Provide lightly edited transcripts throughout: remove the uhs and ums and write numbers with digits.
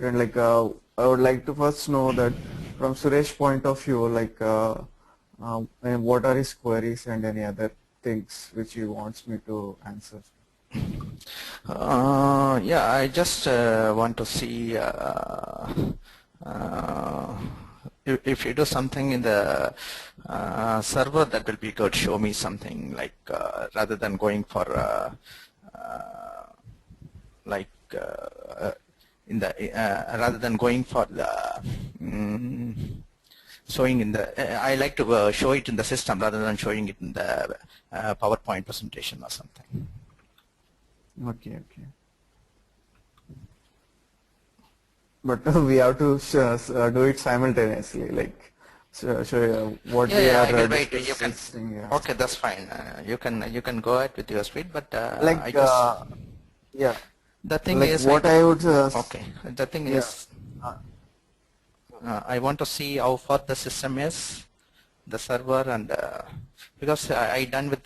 And like I would like to first know that from Suresh point of view, like and what are his queries and any other things which he wants me to answer. Yeah, I just want to see uh, if you do something in the server, that will be good. Show me something like rather than going for uh, like in the rather than going for the showing in the I like to show it in the system rather than showing it in the PowerPoint presentation or something. Okay, okay. But we have to do it simultaneously, like show you what Yeah, we yeah, are I will wait. You can. discussing. Yeah. Okay, that's fine. You can go ahead with your speed, but I Like just yeah, the thing like is I what I would okay. The thing yeah. is Uh, I want to see how far the system is, the server, and because I done with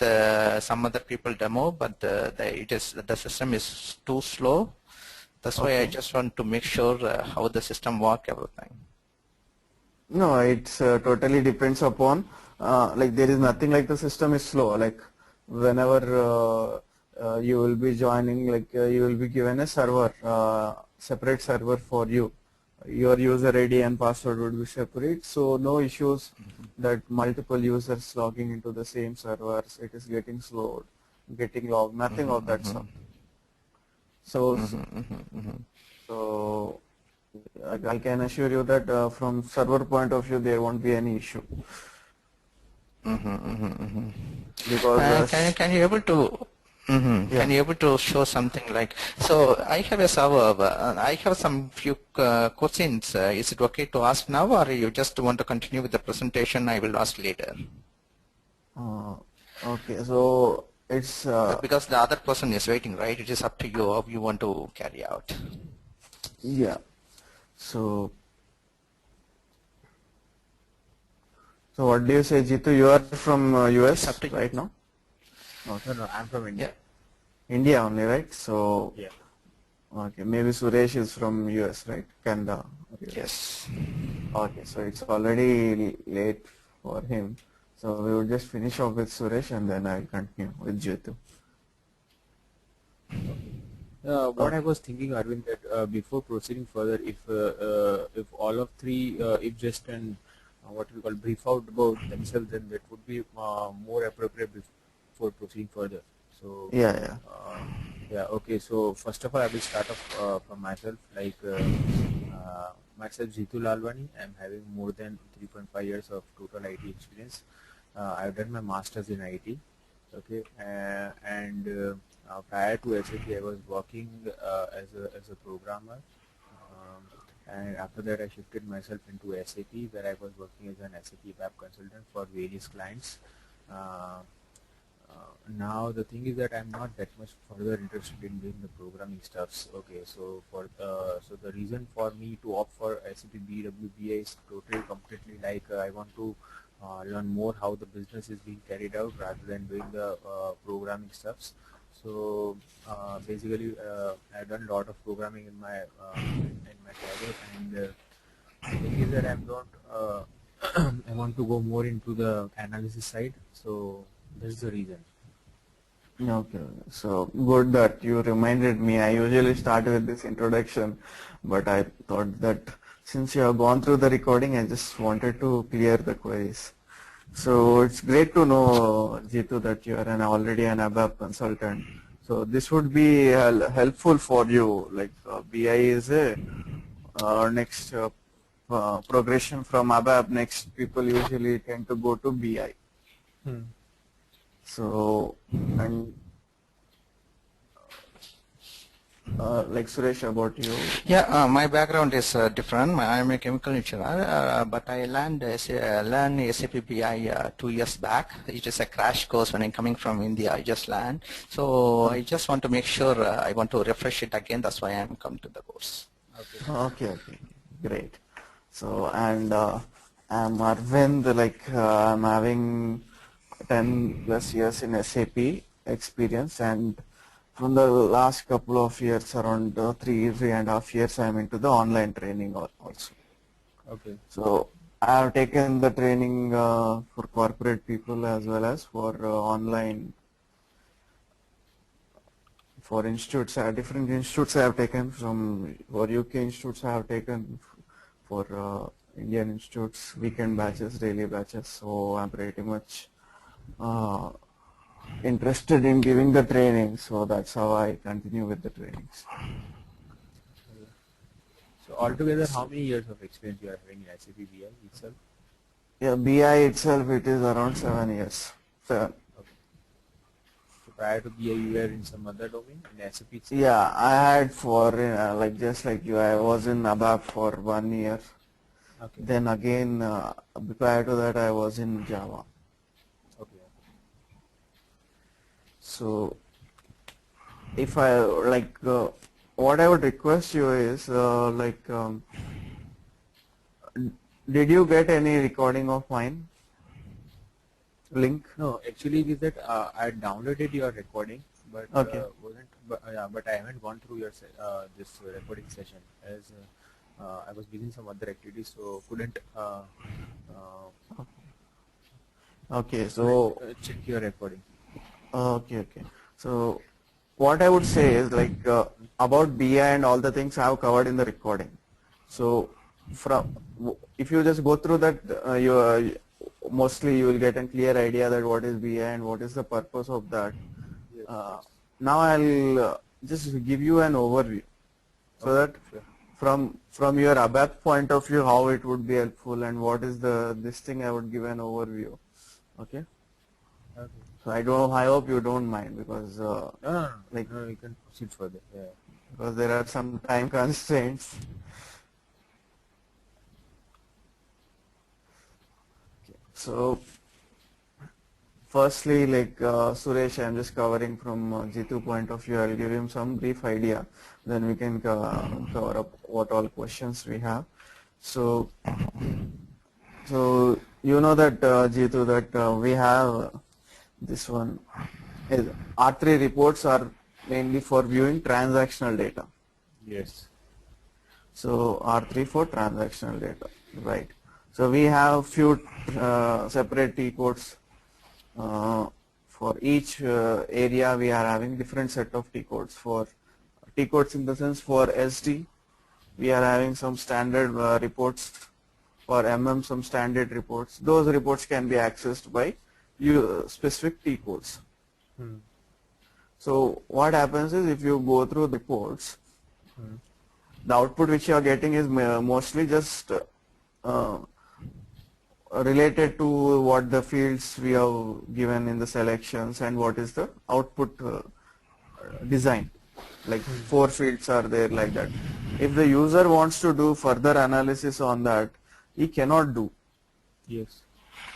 some other people demo, but the system is too slow. That's why I okay. just want to make sure how the system work, everything. No, it's totally depends upon like there is nothing like the system is slow. Like whenever you will be joining, like you will be given a server, separate server for you. Your user ID and password would be separate, so no issues that multiple users logging into the same servers. It is getting slowed, getting logged, nothing of that sort. So, so I can assure you that from server point of view, there won't be any issue because Can you able to yeah. can you able to show something like so I have a server I have some few questions is it okay to ask now or you just want to continue with the presentation I will ask later Uh, okay, so it's because the other person is waiting, right? It is up to you how you want to carry out. yeah. So so what do you say, Jitu? You are from It's up US to you. right now? Okay. No, no, I'm from Yeah. India. India only, right? So Yeah. okay, maybe Suresh is from US, right? Canada. Yes. Okay, so it's already late for him. So we will just finish off with Suresh and then I'll continue with Jitu. Okay. What I Okay. was thinking, Arvind, that before proceeding further, if all of three, if just an what we call brief out about themselves, then that would be more appropriate before proceeding further. So, Yeah, yeah. uh, yeah, okay. So first of all, I will start off from myself. Like myself, Jitu Lalwani. I'm having more than 3.5 years of total IT experience. I've done my masters in IT. Okay, and prior to SAP, I was working as a programmer, and after that, I shifted myself into SAP, where I was working as an SAP web consultant for various clients. Uh, Now the thing is that I'm not that much further interested in doing the programming stuffs. Okay, so so the reason for me to opt for SAP BWBI is totally completely like I want to learn more how the business is being carried out rather than doing the programming stuffs. So basically, I've done a lot of programming in my career, and the thing is that I'm not. I want to go more into the analysis side. So that's the reason. Okay, so good that you reminded me. I usually start with this introduction, but I thought that since you have gone through the recording, I just wanted to clear the queries. So it's great to know, Jitu, that you are already an ABAP consultant. So this would be helpful for you. Like BI is a next progression from ABAP. Next, people usually tend to go to BI. Hmm. So and like Suresh, about you. Yeah, my background is different. I'm a chemical engineer, but I learned SAP BI 2 years back. It is a crash course when I'm coming from India. I just learned. So I just want to make sure I want to refresh it again. That's why I'm come to the course. Okay. Okay, okay, great. So, and I'm Arvind, like I'm having 10 plus years in SAP experience, and from the last couple of years, around 3.5 years, I'm into the online training also. Okay. So I have taken the training for corporate people as well as for online for institutes. Different institutes I have taken from for UK institutes I have taken for Indian institutes, weekend batches, daily batches. So I'm pretty much uh, interested in giving the training. So that's how I continue with the trainings. So altogether, how many years of experience you are having in SAP BI itself? Yeah, BI itself it is around 7 years. 7. Okay. So prior to BI, you were in some other domain in SAP itself? Yeah, I had for like just like you, I was in ABAP for 1 year. Okay. Then again, prior to that, I was in Java. Okay. So if I like, what I would request you is did you get any recording of mine? Link? No, actually, it is that I downloaded your recording, but Okay. but I haven't gone through your this recording session as I was busy in some other activities, so couldn't Okay. So check your recording. okay. So what I would say is like about BI and all the things I have covered in the recording. So if you just go through that, mostly you will get a clear idea that what is BI and what is the purpose of that. Yes. Now I'll just give you an overview, so Okay, that sure. from your ABAP point of view, how it would be helpful and what is this thing I would give an overview. Okay. Okay. So I hope you don't mind because No, like you can proceed further. Yeah. because there are some time constraints. So firstly, like Suresh, I'm just covering from Jitu point of view. I'll give him some brief idea, then we can cover up what all questions we have. So you know that Jitu, that we have this one is R3 reports are mainly for viewing transactional data. Yes. So R3 for transactional data, right? So we have few separate T codes. For each area we are having different set of T codes. For T codes in the sense for SD, we are having some standard reports. For MM, some standard reports. Those reports can be accessed by specific T codes. So what happens is if you go through the reports, the output which you are getting is mostly just related to what the fields we have given in the selections and what is the output design. Like 4 fields are there like that. If the user wants to do further analysis on that, he cannot do. Yes.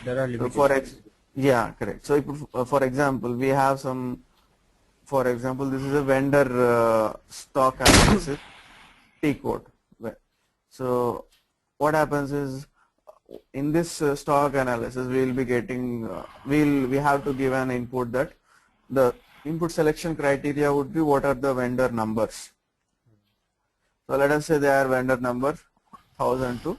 There are So limitations. yeah, correct. So if, for example, we have some, for example, this is a vendor stock analysis T code. So what happens is in this stock analysis we will be getting we have to give an input that the input selection criteria would be what are the vendor numbers. So let us say they are vendor number 1000 to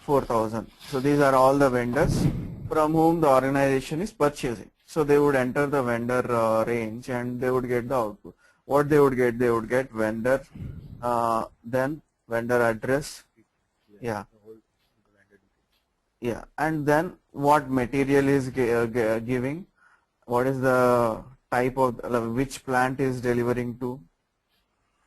4000. So these are all the vendors from whom the organization is purchasing. So they would enter the vendor range and they would get the output. What they would get vendor, then vendor address, yeah, and then what material is giving, what is the type of which plant is delivering to,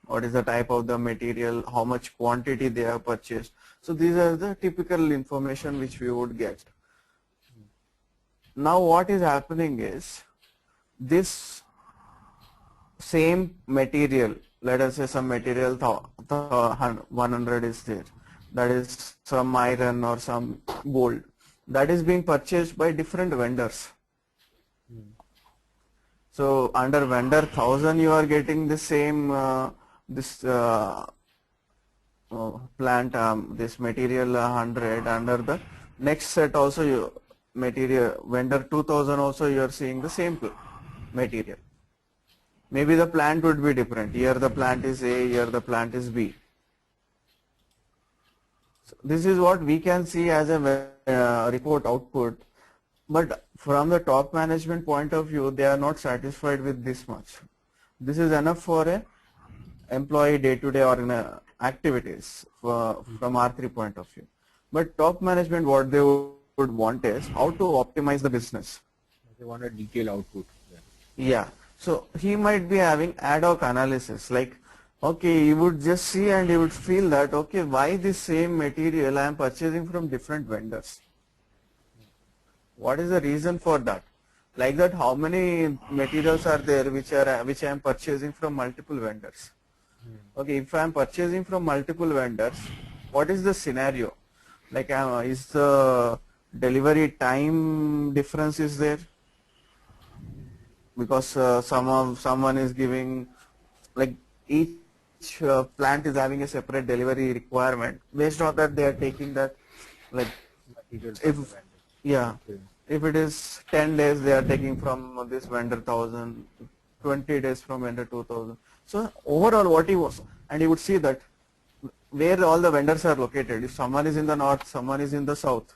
what is the type of the material, how much quantity they have purchased. So these are the typical information which we would get. Now what is happening is this same material, let us say some material 100 is there, that is some iron or some gold, that is being purchased by different vendors. So under vendor 1000 you are getting the same plant this material 100. Under the next set also material vendor 2000 also you are seeing the same material. maybe the plant would be different. Here the plant is A, here the plant is B. So this is what we can see as a report output, but from the top management point of view, they are not satisfied with this much. This is enough for a employee day-to-day or activities from R3 point of view. But top management, what they would want is how to optimize the business. They want a detailed output. Yeah. So he might be having ad hoc analysis, like, okay, he would just see and he would feel that, okay, why this same material I am purchasing from different vendors? What is the reason for that? Like that, how many materials are there which I am purchasing from multiple vendors? Okay, if I am purchasing from multiple vendors, what is the scenario? Like, is the delivery time difference is there? Because someone is giving, like, each plant is having a separate delivery requirement. Based on that, they are taking that, like, Materials if from the vendor. yeah, Okay. if it is 10 days, they are taking from this vendor 1000, 20 days from vendor 2000. So overall, what he was, and he would see that where all the vendors are located. If someone is in the north, someone is in the south.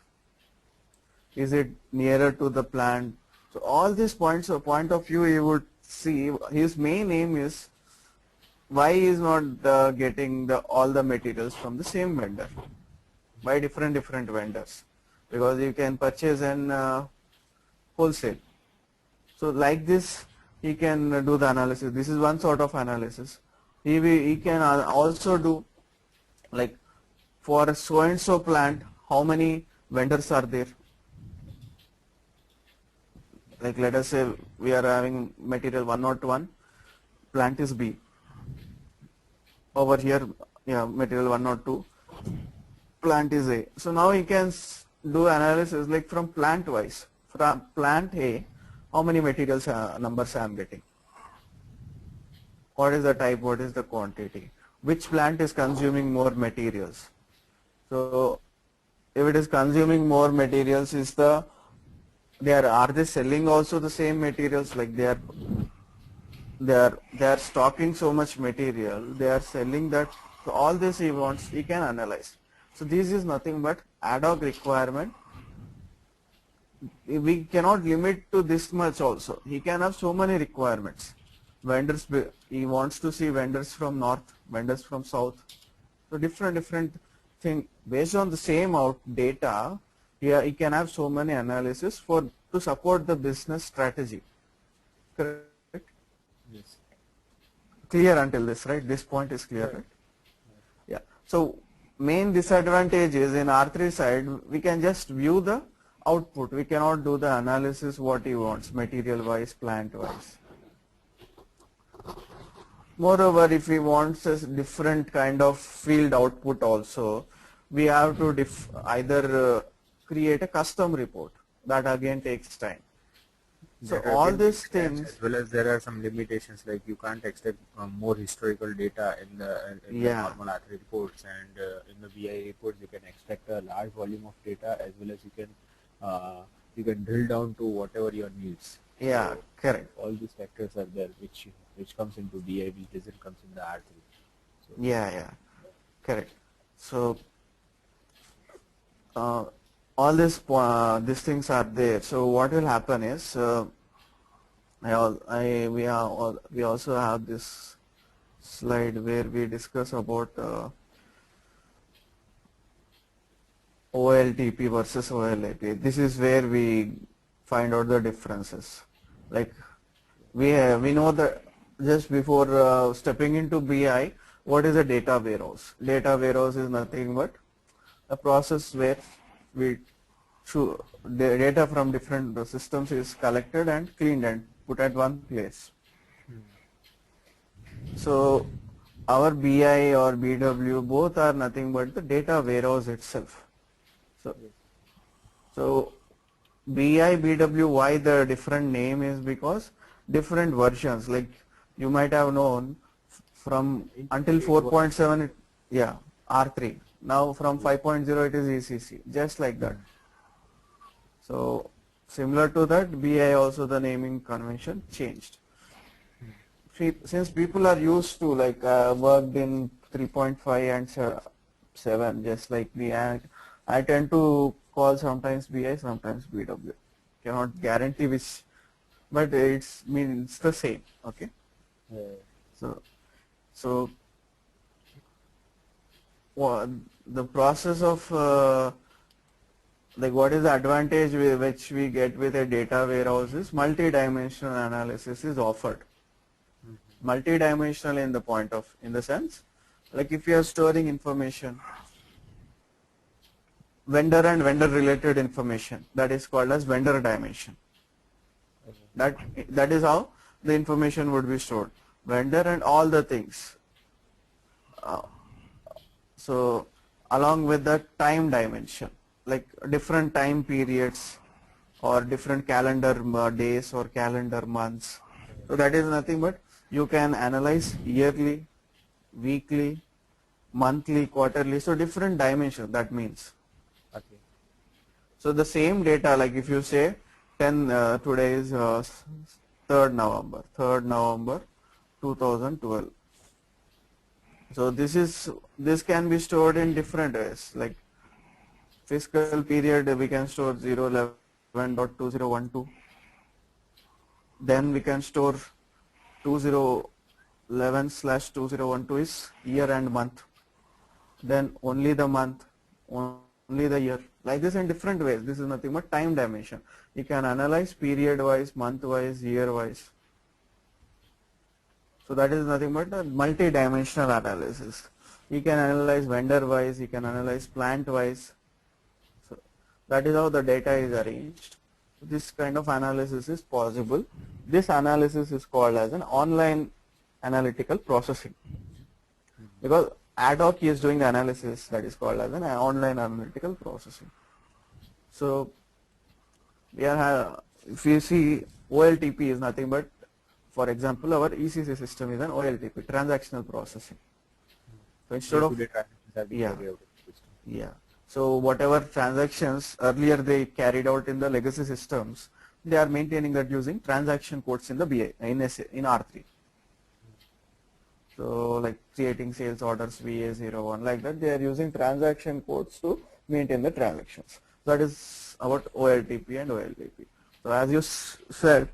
Is it nearer to the plant? So all these points, point of view, you would see his main aim is why he is not getting all the materials from the same vendor, by different vendors, because you can purchase in wholesale. So like this, he can do the analysis. This is one sort of analysis. He can also do, like, for a so and so plant, how many vendors are there? Like, let us say we are having material 101, plant is B. Over here, yeah, material 102, plant is A. So now you can do analysis like from plant wise. From plant A, how many materials numbers I am getting? What is the type? What is the quantity? Which plant is consuming more materials? So if it is consuming more materials, are they selling also the same materials? Like they are stocking so much material, they are selling that. So all this he can analyze. So this is nothing but ad hoc requirement. We cannot limit to this much also. He can have so many requirements. Vendors, he wants to see vendors from north, vendors from south. So different thing based on the same data. Here he can have so many analysis to support the business strategy. Correct? Yes. Clear until this, right? This point is clear, right? Yeah. So main disadvantage is in R3 side, we can just view the output. We cannot do the analysis what he wants, material wise, plant wise. Moreover, if he wants a different kind of field output also, we have to either create a custom report. That again takes time. So There are all again these gaps, things, as well as there are some limitations, like you can't extract more historical data in the Yeah. normal R3 reports, and in the BI reports you can extract a large volume of data, as well as you can drill down to whatever your needs. yeah, So correct. all these factors are there, which comes into BI, which doesn't comes in the R3. So Yeah, correct. So all these things are there. So what will happen is we also have this slide where we discuss about OLTP versus OLAP. This is where we find out the differences. Like we know that just before stepping into BI, what is a data warehouse? Data warehouse is nothing but a process where the data from different systems is collected and cleaned and put at one place. So our BI or BW both are nothing but the data warehouse itself. So BI, BW, why the different name is because different versions, like you might have known from until 4.7, yeah, R3. Now from 5.0 it is ECC, just like that. So similar to that, BI also the naming convention changed. since people are used to like worked in 3.5 and 7, just like me, I tend to call sometimes BI, sometimes BW. Cannot guarantee which, but it's the same. Okay. Yeah. So so the process of like what is the advantage which we get with a data warehouse is multi-dimensional analysis is offered. Multi-dimensional in the sense, like if you are storing information, vendor and vendor related information, that is called as vendor dimension. That is how the information would be stored. Vendor and all the things. So along with the time dimension, like different time periods or different calendar days or calendar months. So that is nothing but you can analyze yearly, weekly, monthly, quarterly. So different dimensions, that means. Okay. So the same data, like if you say today is 3rd November 2012. So this can be stored in different ways, like fiscal period we can store 011.2012. Then we can store 2011/2012 is year and month. Then only the month, only the year. Like this in different ways. This is nothing but time dimension. You can analyze period wise, month wise, year wise. So that is nothing but a multi-dimensional analysis. You can analyze vendor wise, you can analyze plant wise. So that is how the data is arranged. This kind of analysis is possible. This analysis is called as an online analytical processing, because ad hoc is doing the analysis, that is called as an online analytical processing. So if you see, OLTP is nothing but, for example, our ECC system is an OLTP, transactional processing. So instead of so whatever transactions earlier they carried out in the legacy systems, they are maintaining that using transaction codes in the BI in R3. So like creating sales orders VA01, like that, they are using transaction codes to maintain the transactions. That is about OLTP and OLTP. So as you said,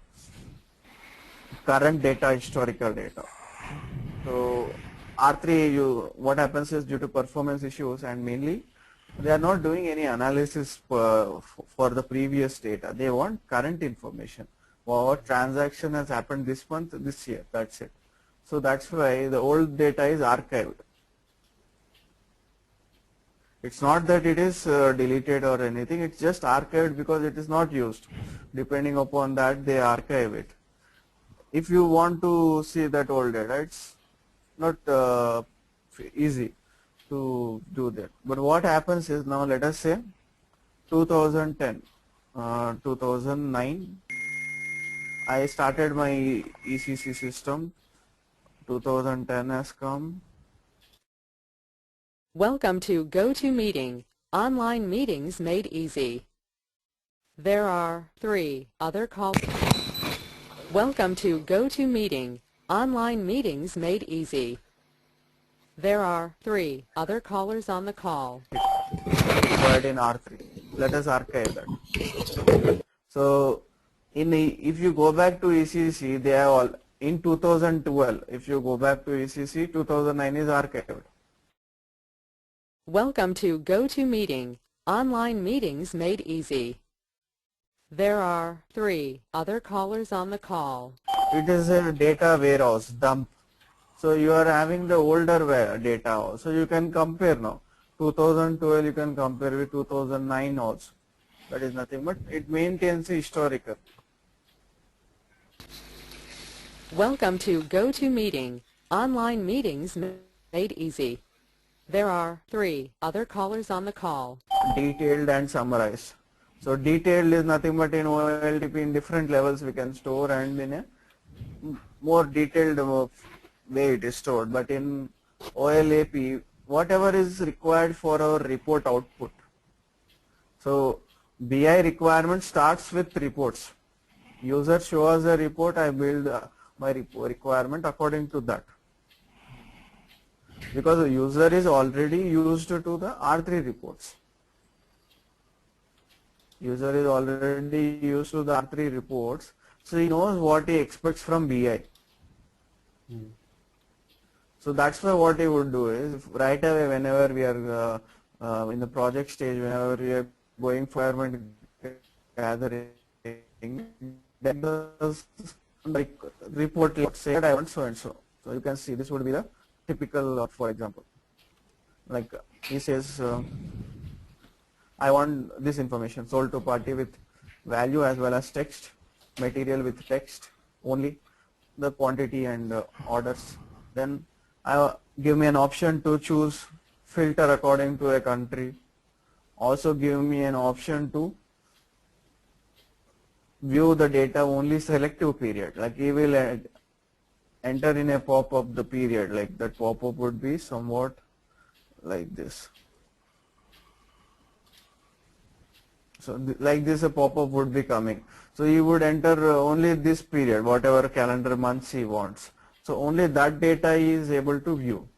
current data, historical data. So R3, what happens is, due to performance issues, and mainly they are not doing any analysis for the previous data. They want current information. What transaction has happened this month, this year, that's it. So that's why the old data is archived. It's not that it is deleted or anything, it's just archived because it is not used. Depending upon that, they archive it. If you want to see that old data, it's not easy to do that. But what happens is, now let us say 2010, 2009, I started my ECC system. 2010 has come. Welcome to GoToMeeting, online meetings made easy. There are 3 other calls. Welcome to GoToMeeting, online meetings made easy. There are 3 other callers on the call. Required in R3. Let us archive that. So if you go back to ECC, they are all in 2012. If you go back to ECC, 2009 is archived. Welcome to GoToMeeting, online meetings made easy. There are 3 other callers on the call. It is a data warehouse dump. So you are having the older data also. You can compare now. 2012 you can compare with 2009 also. That is nothing but it maintains a historical. Welcome to GoToMeeting, online meetings made easy. There are 3 other callers on the call. Detailed and summarized. So detailed is nothing but in OLTP in different levels we can store, and in a more detailed way it is stored. But in OLAP, whatever is required for our report output. So BI requirement starts with reports. User shows a report, I build my requirement according to that. Because the user is already used to the R3 reports. User is already used to the R3 reports, so he knows what he expects from BI. So that's why what he would do is right away whenever we are in the project stage, whenever we are going for requirement gathering, then the like report, let's say that I want so and so. So you can see this would be the typical, for example, like he says, I want this information sold to party with value as well as text, material with text only, the quantity and orders. Then give me an option to choose filter according to a country. Also give me an option to view the data only selective period, like he will enter in a pop-up the period, like that pop-up would be somewhat like this. So like this a pop-up would be coming. So he would enter only this period, whatever calendar months he wants. So only that data he is able to view.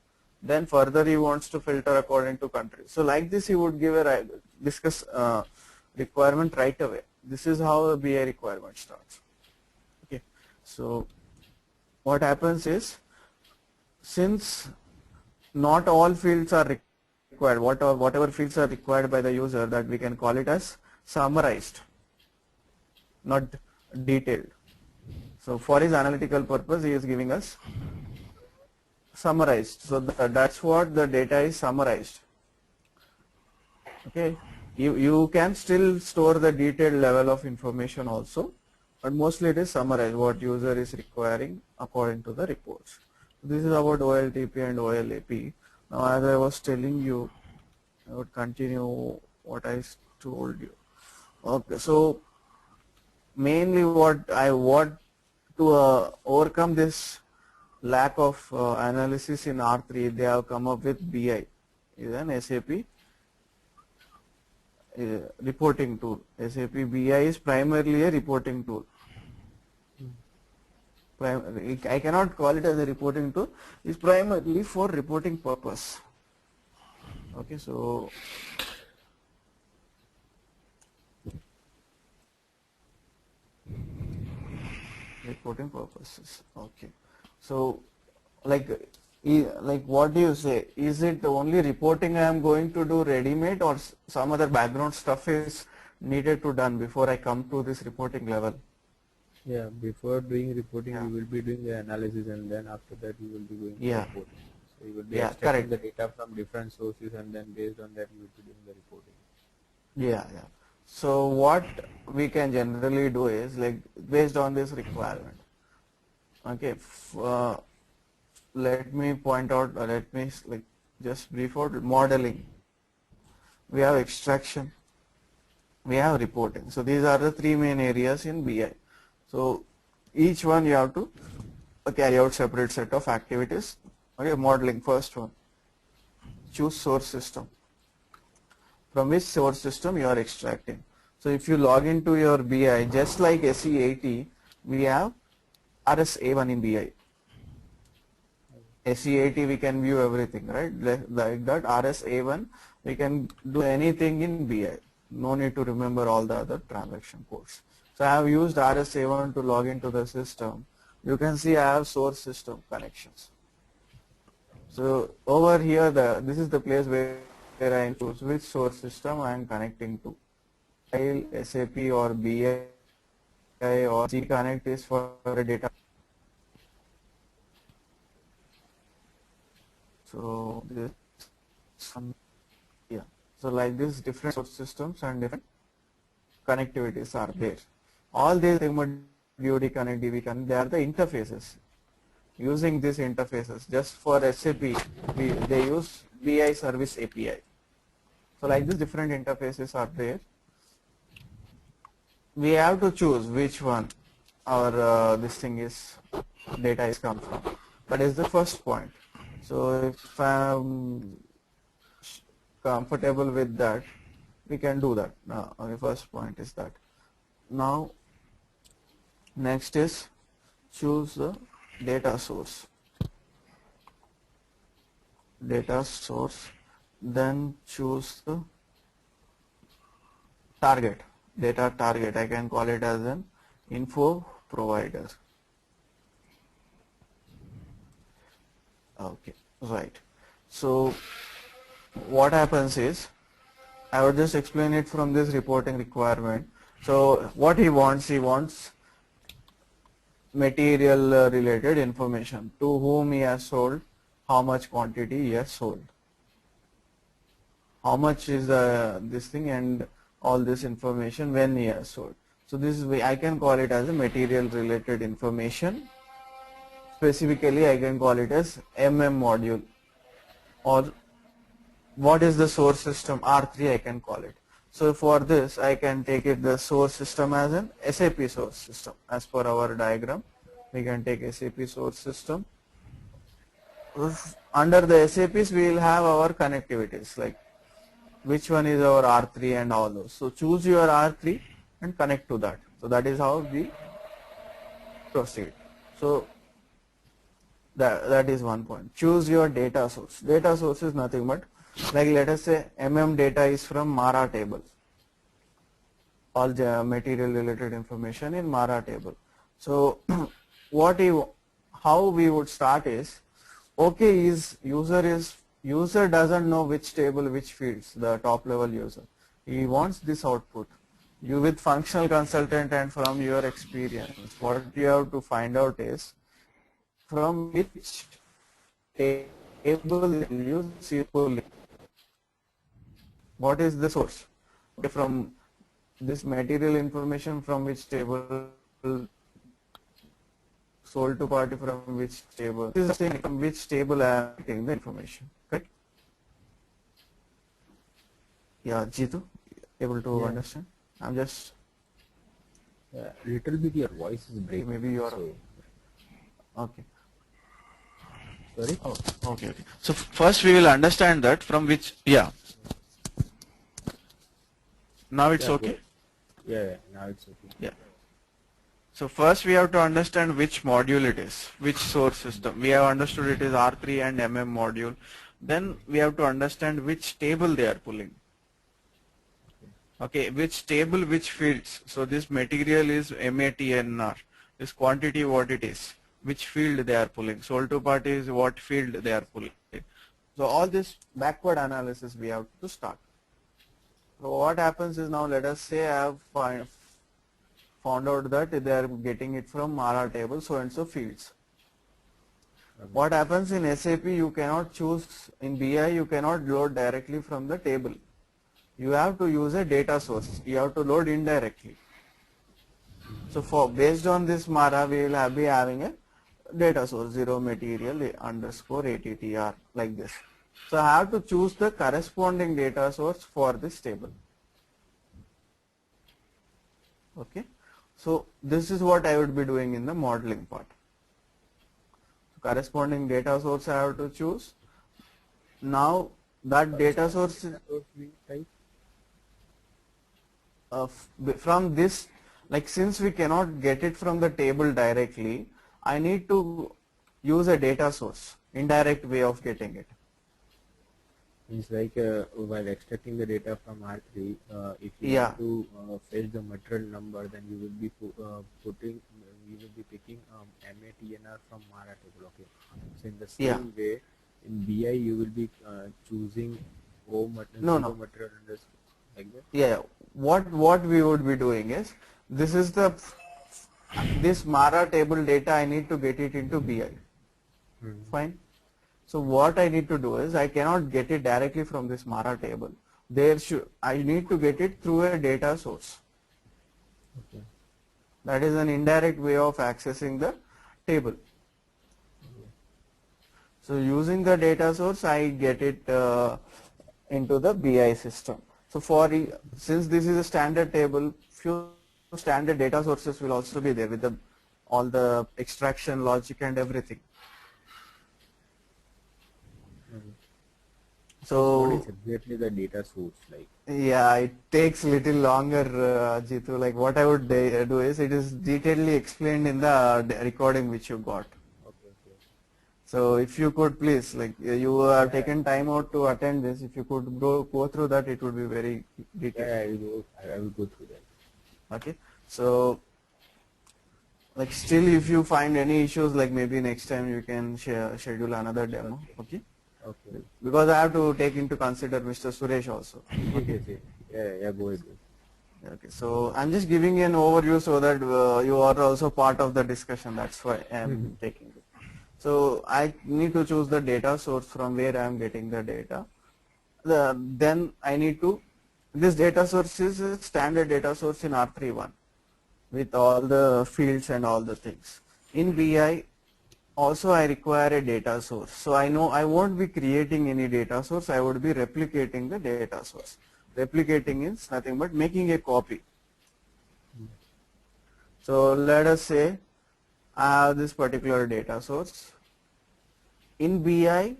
Then further he wants to filter according to country. So like this he would give a discuss requirement right away. This is how a BI requirement starts. Okay. So what happens is, since not all fields are required, whatever fields are required by the user, that we can call it as summarized, not detailed. So for his analytical purpose he is giving us summarized. So that's what the data is summarized. Okay, you can still store the detailed level of information also, but mostly it is summarized what user is requiring according to the reports. This is about OLTP and OLAP. Now as I was telling you, I would continue what I told you. Okay, so mainly what I want to overcome this lack of analysis in R3, they have come up with BI, is an SAP reporting tool. SAP BI is primarily a reporting tool. I cannot call it as a reporting tool. It's primarily for reporting purpose. Okay, so reporting purposes. Okay, so like what do you say? Is it only reporting I am going to do ready-made, or some other background stuff is needed to done before I come to this reporting level? Yeah, before doing reporting, Yeah. you will be doing the analysis, and then after that, you will be going to Yeah. reporting. So you will be Yeah, extracting correct. the data from different sources, and then based on that, you will be doing the reporting. Yeah, yeah. So what we can generally do is, like, based on this requirement. Okay, let me point out, let me like just brief out modeling. We have extraction, we have reporting. So these are the three main areas in BI. So each one you have to carry out separate set of activities. Okay, modeling, first one, choose source system. From which source system you are extracting. So if you log into your BI, just like SE80, we have RSA1 in BI. SE80 we can view everything, right? Like that RSA1 we can do anything in BI. No need to remember all the other transaction codes. So I have used RSA1 to log into the system. You can see I have source system connections. So over here, this is the place where I choose which source system I am connecting to. File, SAP or BI or G-Connect is for a data. So this yeah. So like this, different source systems and different connectivities are there. All these DoD Connect, DB Connect, they are the interfaces. Using these interfaces, just for SAP, they use BI Service API. So like this, different interfaces are there. We have to choose which one our this thing is data is come from. That is the first point. So if I am comfortable with that, we can do that. Now, the first point is that. Now, next is choose the data source, then choose the target, data target. I can call it as an info provider. Okay, right. So what happens is, I would just explain it from this reporting requirement. So what he wants material related information, to whom he has sold, how much quantity he has sold, how much is this thing, and all this information when he has sold. So this is, I can call it as a material related information. Specifically I can call it as module, or what is the source system, R3 I can call it. So for this I can take it the source system as an SAP source system. As per our diagram, we can take SAP source system. Under the SAPs we will have our connectivities, like which one is our R3 and all those. So choose your R3 and connect to that. So that is how we proceed. So that is one point. Choose your data source. Data source is nothing but, like let us say data is from Mara table. All the material related information in Mara table. So how we would start is, okay, user doesn't know which table, which fields, the top level user. He wants this output. You with functional consultant and from your experience, what you have to find out is, from which table you see pulling. What is the source? Okay, from this material information, from which table, sold to party from which table. This is saying from which table I am getting the information. Correct? Yeah, Jitu, able to understand? I'm just Little bit your voice is breaking. maybe you are so, okay. sorry. Oh, okay. So first we will understand that from which, now it's Yeah, okay. Yeah, now it's okay. Yeah. So first we have to understand which module it is, which source system. We have understood it is R3 and module. Then we have to understand which table they are pulling. Okay, which table, which fields. So this material is MATNR. This quantity what it is, which field they are pulling. Sold to party is what field they are pulling. So all this backward analysis we have to start. So what happens is, now let us say I have found out that they are getting it from Mara table, so and so fields. What happens in SAP, you cannot choose, in BI you cannot load directly from the table. You have to use a data source. You have to load indirectly. So based on this Mara, we will be having a data source, 0 material underscore ATTR, like this. So I have to choose the corresponding data source for this table. Okay. So this is what I would be doing in the modeling part. So corresponding data source I have to choose. Now that data source is from this, like since we cannot get it from the table directly, I need to use a data source, indirect way of getting it. Means like while extracting the data from R3, if you want to fetch the material number, then you will be picking MATNR from Mara table. Okay. So in the same way, in BI you will be choosing material underscore, like that. Yeah. What we would be doing is, this is this Mara table data, I need to get it into BI. Fine. So what I need to do is, I cannot get it directly from this Mara table. I need to get it through a data source. Okay. That is an indirect way of accessing the table. So using the data source, I get it into the BI system. So since this is a standard table, few standard data sources will also be there with all the extraction logic and everything. So what is exactly the data source like? Yeah, it takes little longer, Jitu. Like what I would do is, it is detailedly explained in the recording which you got. So if you could please, like you have taken time out to attend this, if you could go through that, it would be very detailed. Yeah, I will go through that. Okay. So like still if you find any issues, like maybe next time you can schedule another demo. Okay. Okay. Because I have to take into consider Mr. Suresh also. Okay. Yeah, go ahead. Okay, so I'm just giving an overview so that you are also part of the discussion. That's why I'm taking it. So I need to choose the data source from where I am getting the data. Then I need to, this data source is a standard data source in R31 with all the fields and all the things. In BI also I require a data source. So I know I won't be creating any data source, I would be replicating the data source. Replicating is nothing but making a copy. So let us say I have this particular data source. In BI,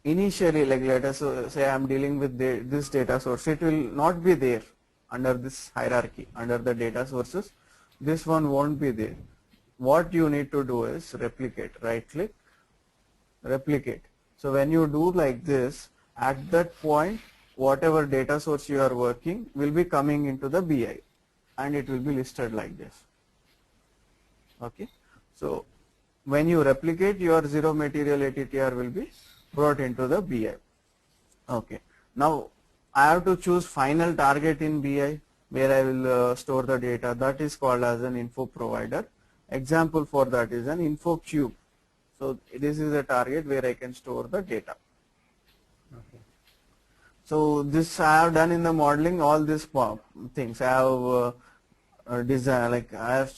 initially, like let us say I am dealing with this data source, it will not be there under this hierarchy, under the data sources. This one won't be there. What you need to do is replicate, right click, replicate. So when you do like this, at that point, whatever data source you are working will be coming into the BI and it will be listed like this. Okay. So when you replicate, your zero material ATTR will be brought into the BI. Okay. Now I have to choose final target in BI where I will store the data. That is called as an info provider. Example for that is an info cube. So this is a target where I can store the data. Okay. So this I have done in the modeling, all these things I have designed, like I have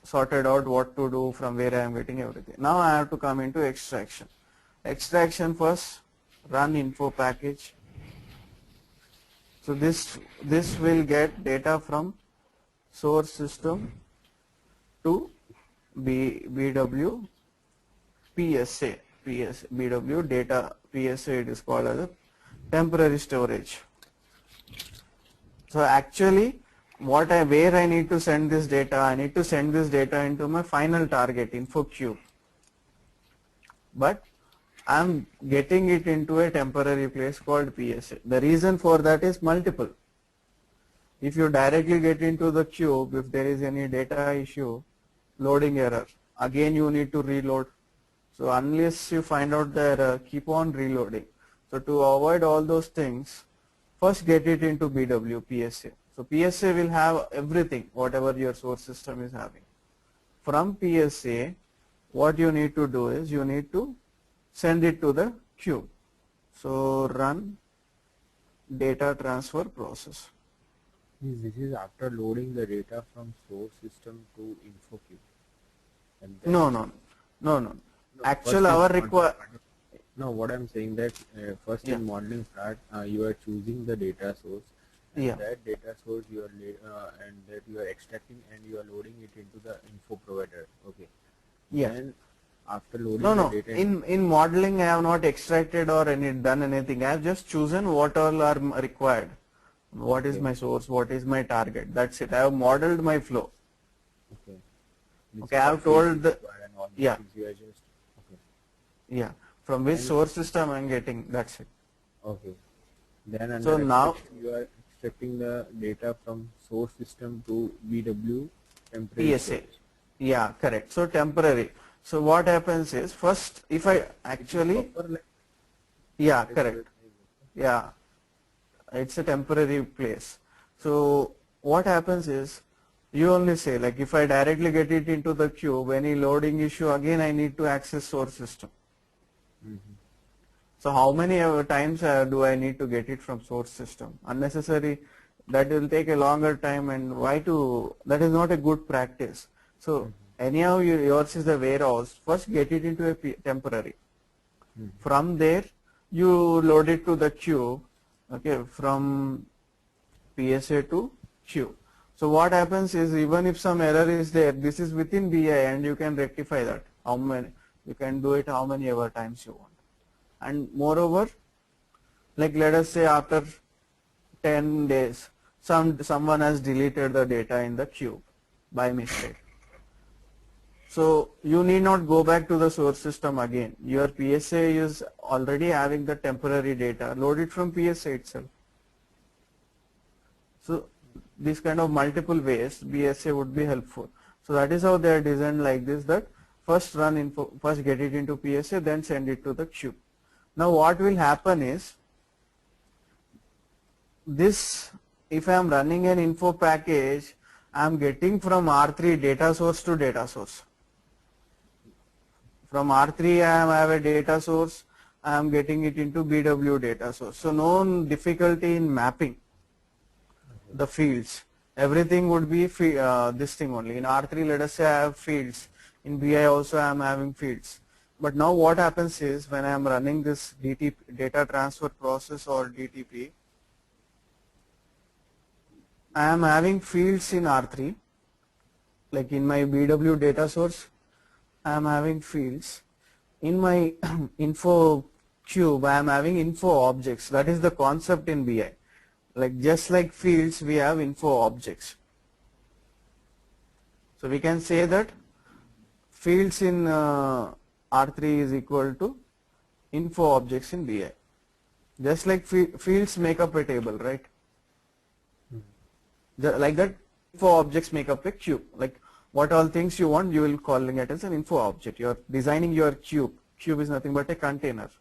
sorted out what to do, from where I am getting everything. Now I have to come into extraction. Extraction first, run info package. So this will get data from source system to BW PSA. BW data PSA, it is called as a temporary storage. So actually where I need to send this data, I need to send this data into my final target info cube, but I am getting it into a temporary place called PSA. The reason for that is multiple. If you directly get into the cube, if there is any data issue, loading error, again you need to reload. So unless you find out the error, keep on reloading. So to avoid all those things, first get it into BW PSA. So PSA will have everything, whatever your source system is having. From PSA, what you need to do is you need to send it to the cube. So run data transfer process. This is after loading the data from source system to InfoCube. And then No. Actual our require. No, what I'm saying that first in modeling part, you are choosing the data source. And that data source you are and that you are extracting and you are loading it into the info provider. Okay. Yeah. And after loading the data. In modeling, I have not extracted or done anything. I have just chosen what all are required. What is my source? What is my target? That's it. I have modeled my flow. Okay. Okay. I have told the you are just, okay. Yeah. From which source system I am getting. That's it. Okay. Then so now you are extracting the data from source system to BW temporary PSA. storage. Yeah, correct. So temporary. So what happens is first, if I actually, yeah, correct. Yeah, it's a temporary place. So what happens is you only say, like if I directly get it into the cube, any loading issue, again I need to access source system. So how many times do I need to get it from source system? Unnecessary, that will take a longer time, and that is not a good practice. So anyhow yours is the warehouse, first get it into a temporary. From there you load it to the cube, okay, from PSA to cube. So what happens is even if some error is there, this is within BI and you can rectify that. You can do it how many ever times you want. And moreover, like let us say after 10 days, someone has deleted the data in the cube by mistake. So you need not go back to the source system again. Your PSA is already having the temporary data. Load it from PSA itself. So this kind of multiple ways BSA would be helpful. So that is how they are designed like this, that first run info, first get it into PSA, then send it to the cube. Now what will happen is this, if I am running an info package, I am getting from R3 data source to data source. From R3 I have a data source, I am getting it into BW data source. So no difficulty in mapping the fields. Everything would be this thing only. In R3 let us say I have fields. In BI also I am having fields. But now what happens is when I am running this DTP, data transfer process or DTP, I am having fields in R3, like in my BW data source I am having fields. In my info cube I am having info objects. That is the concept in BI. Like just like fields we have info objects. So we can say that fields in R3 is equal to info objects in BI. Just like fields make up a table, right? Like that, info objects make up a cube. Like what all things you want, you will calling it as an info object. You are designing your cube. Cube is nothing but a container.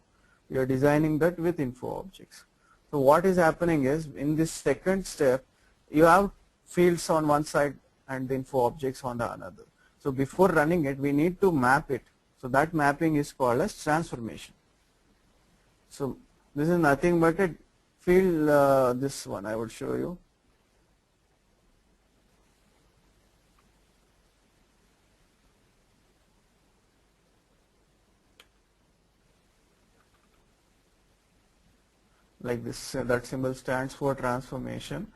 You are designing that with info objects. So what is happening is in this second step, you have fields on one side and the info objects on the another. So before running it, we need to map it. So that mapping is called as transformation. So this is nothing but a field, this one I would show you. Like this, that symbol stands for transformation.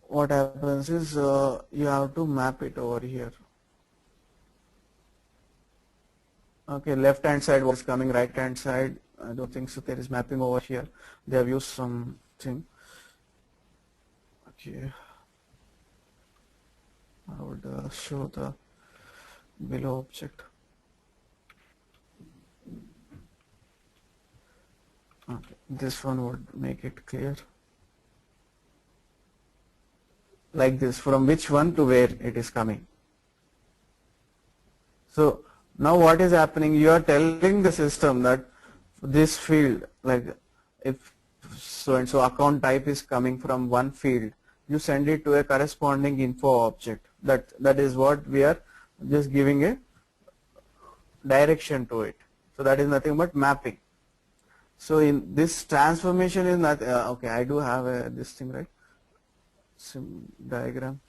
What happens is you have to map it over here. Okay, left hand side was coming, right hand side I don't think so there is mapping over here. They have used something. Okay, I would show the below object. Okay, this one would make it clear. Like this, from which one to where it is coming. So now what is happening, you are telling the system that this field, like if so and so account type is coming from one field, you send it to a corresponding info object. That is what we are just giving a direction to it. So that is nothing but mapping. So in this transformation is not okay, I do have this thing, right? Some diagram.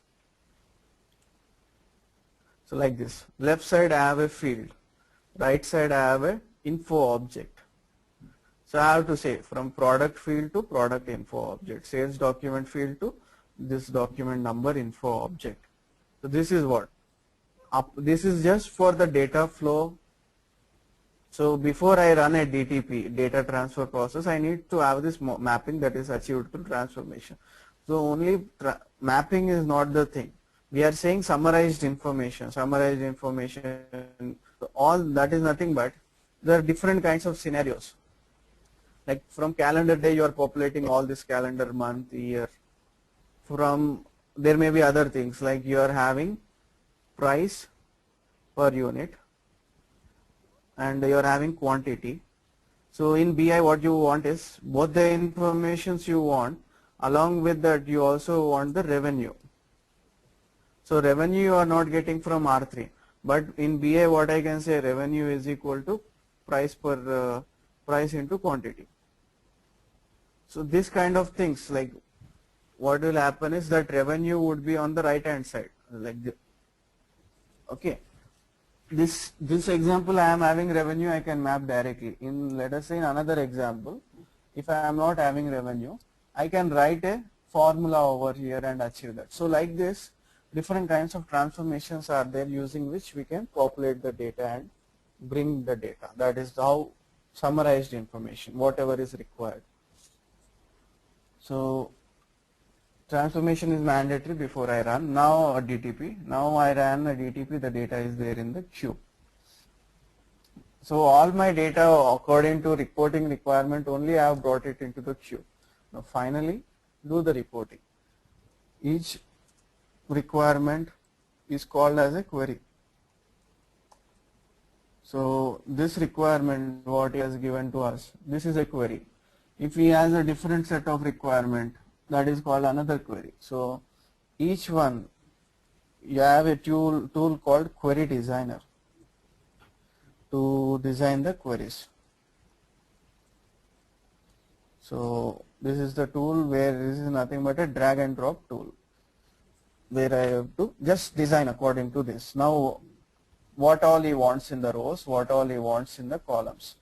So like this, left side I have a field, right side I have a info object. So I have to say from product field to product info object, sales document field to this document number info object. So this is what? This is just for the data flow. So before I run a DTP, data transfer process, I need to have this mapping that is achieved through transformation. So only mapping is not the thing. We are saying summarized information. All that is nothing but there are different kinds of scenarios. Like from calendar day, you are populating all this calendar month, year. From there may be other things like you are having price per unit and you are having quantity. So in BI, what you want is both the informations you want. Along with that, you also want the revenue. So revenue you are not getting from R3, but in BI what I can say, revenue is equal to price per price into quantity. So this kind of things, like what will happen is that revenue would be on the right hand side, like this. Okay, this example I am having revenue, I can map directly. In, let us say, in another example, if I am not having revenue, I can write a formula over here and achieve that. So like this, different kinds of transformations are there using which we can populate the data and bring the data. That is how summarized information, whatever is required. So transformation is mandatory before I run. Now a DTP. Now I ran a DTP, the data is there in the queue. So all my data according to reporting requirement only I have brought it into the queue. Now finally do the reporting. Each requirement is called as a query. So this requirement what he has given to us, this is a query. If he has a different set of requirement, that is called another query. So each one you have a tool called query designer to design the queries. So this is the tool where this is nothing but a drag and drop tool where I have to just design according to this. Now what all he wants in the rows, what all he wants in the columns.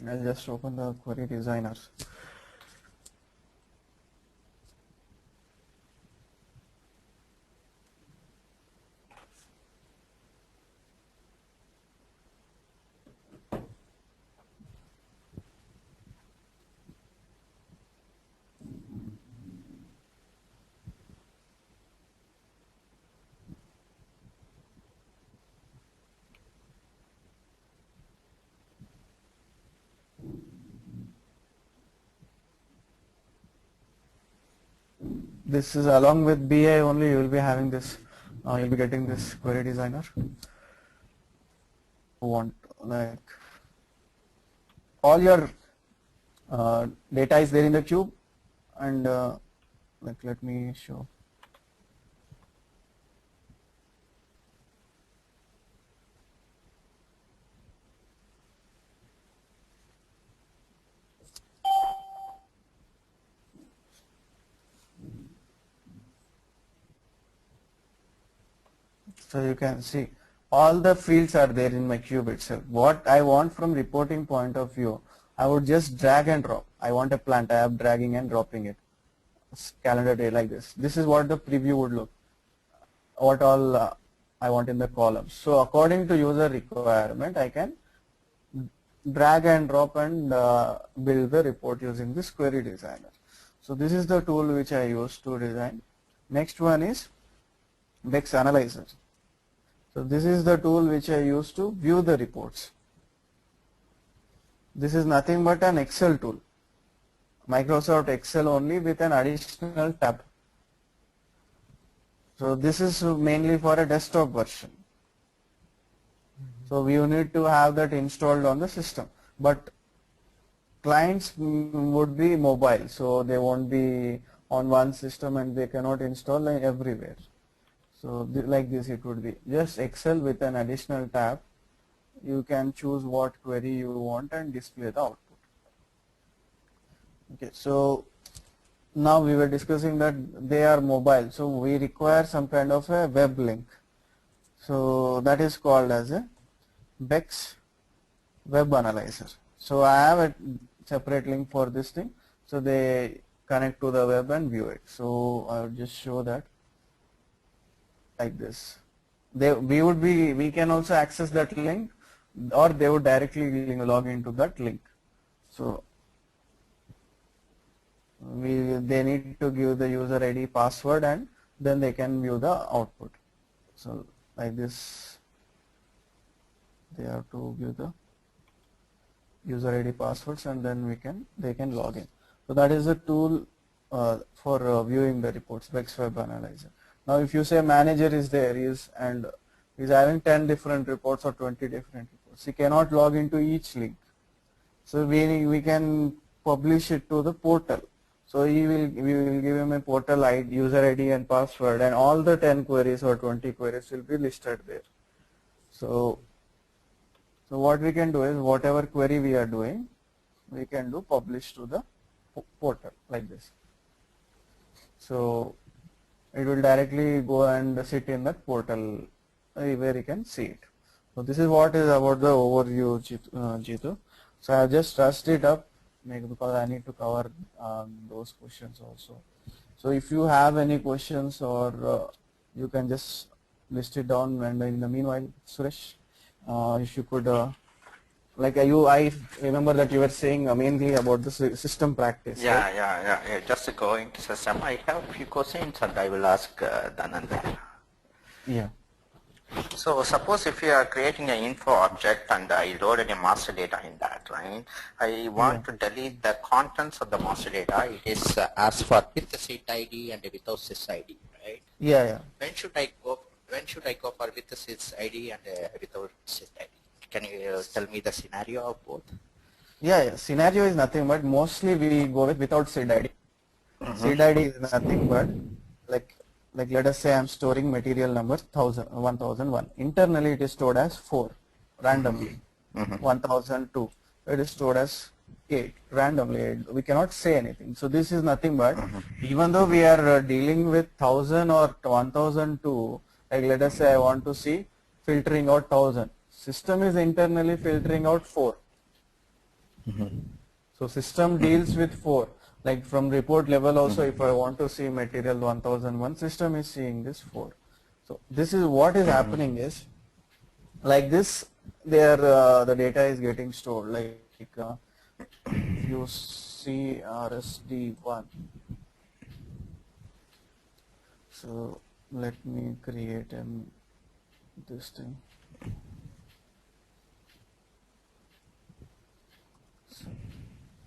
I'll just open the query designer. This is along with BI only, you will be having this, you'll be getting this query designer. Want like all your data is there in the cube, and like let me show. So you can see all the fields are there in my cube itself. What I want from reporting point of view, I would just drag and drop. I want a plant, I am dragging and dropping it. Calendar day like this. This is what the preview would look. What all I want in the columns. So according to user requirement, I can drag and drop and build the report using this query designer. So this is the tool which I use to design. Next one is BEX Analyzer. So this is the tool which I use to view the reports. This is nothing but an Excel tool. Microsoft Excel only with an additional tab. So this is mainly for a desktop version. So we need to have that installed on the system. But clients would be mobile, so they won't be on one system and they cannot install everywhere. So like this it would be just Excel with an additional tab. You can choose what query you want and display the output. Okay, so now we were discussing that they are mobile, so we require some kind of a web link. So that is called as a BEX Web Analyzer. So I have a separate link for this thing. So they connect to the web and view it. So I will just show that like this. We can also access that link, or they would directly log into that link. So they need to give the user ID, password, and then they can view the output. So like this, they have to give the user ID, passwords, and then they can log in. So that is a tool for viewing the reports, BEX Web Analyzer. Now if you say manager is there, and he's having 10 different reports or 20 different reports, he cannot log into each link. So we can publish it to the portal. So we will give him a portal ID, user ID and password, and all the 10 queries or 20 queries will be listed there. So what we can do is whatever query we are doing, we can do publish to the portal like this. So it will directly go and sit in that portal where you can see it. So this is what is about the overview, Jitu. So I have just touched it up because I need to cover those questions also. So if you have any questions, or you can just list it down, and in the meanwhile, Suresh, if you could, I remember that you were saying mainly about the system practice. Yeah, right? yeah. Just go into system. I have a few questions and I will ask Dhananjay. Yeah. So suppose if you are creating an info object and I loaded a master data in that, right? I want to delete the contents of the master data. It is as for with the SID ID and without SID ID, right? Yeah. When should I go? When should I go for with the SID ID and without SID ID? Can you tell me the scenario of both? Yeah. Scenario is nothing but mostly we go with without SID ID. SID ID is nothing but like let us say I'm storing material number 1001. Internally it is stored as 4 randomly. 1002 it is stored as 8 randomly. We cannot say anything. So this is nothing but even though we are dealing with 1000 or 1002, like let us say I want to see filtering out 1000. System is internally filtering out 4. So system deals with 4. Like from report level also, if I want to see material 1001, system is seeing this 4. So this is what is happening is, like this, there the data is getting stored. Like if you see RSD1. So let me create this thing.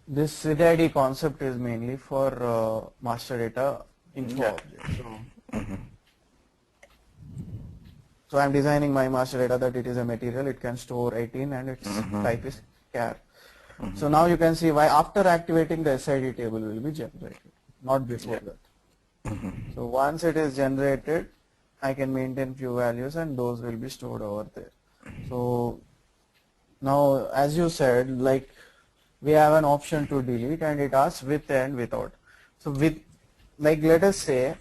This SID ID concept is mainly for master data info object. So I'm designing my master data that it is a material, it can store 18 and its type is char. So now you can see why after activating the SID table will be generated, not before that. So once it is generated, I can maintain few values and those will be stored over there. So now as you said, like we have an option to delete and it asks with and without. So with, like let us say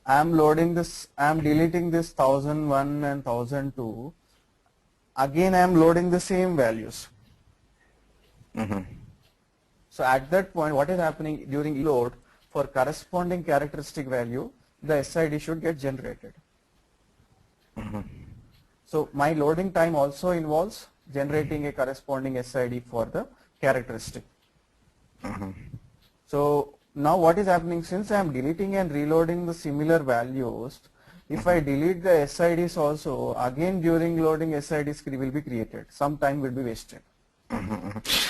I am loading this, I am deleting this 1001 and 1002. Again I am loading the same values. So at that point what is happening during load, for corresponding characteristic value the SID should get generated. So my loading time also involves generating a corresponding SID for the characteristic. So now what is happening, since I am deleting and reloading the similar values, if I delete the SIDs also, again during loading SIDs will be created, some time will be wasted.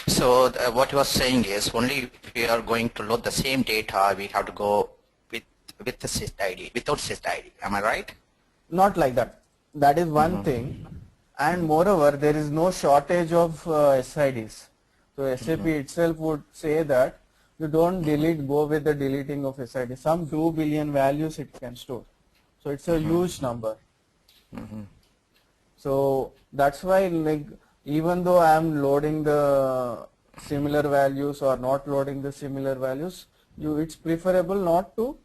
So what you are saying is only if we are going to load the same data, we have to go with the SID ID, without SID ID. Am I right? Not like that. That is one thing. And moreover, there is no shortage of SIDs. So SAP itself would say that you don't delete, go with the deleting of SID. Some 2 billion values it can store. So it's a huge number. So that's why, like, even though I am loading the similar values or not loading the similar values, it's preferable not to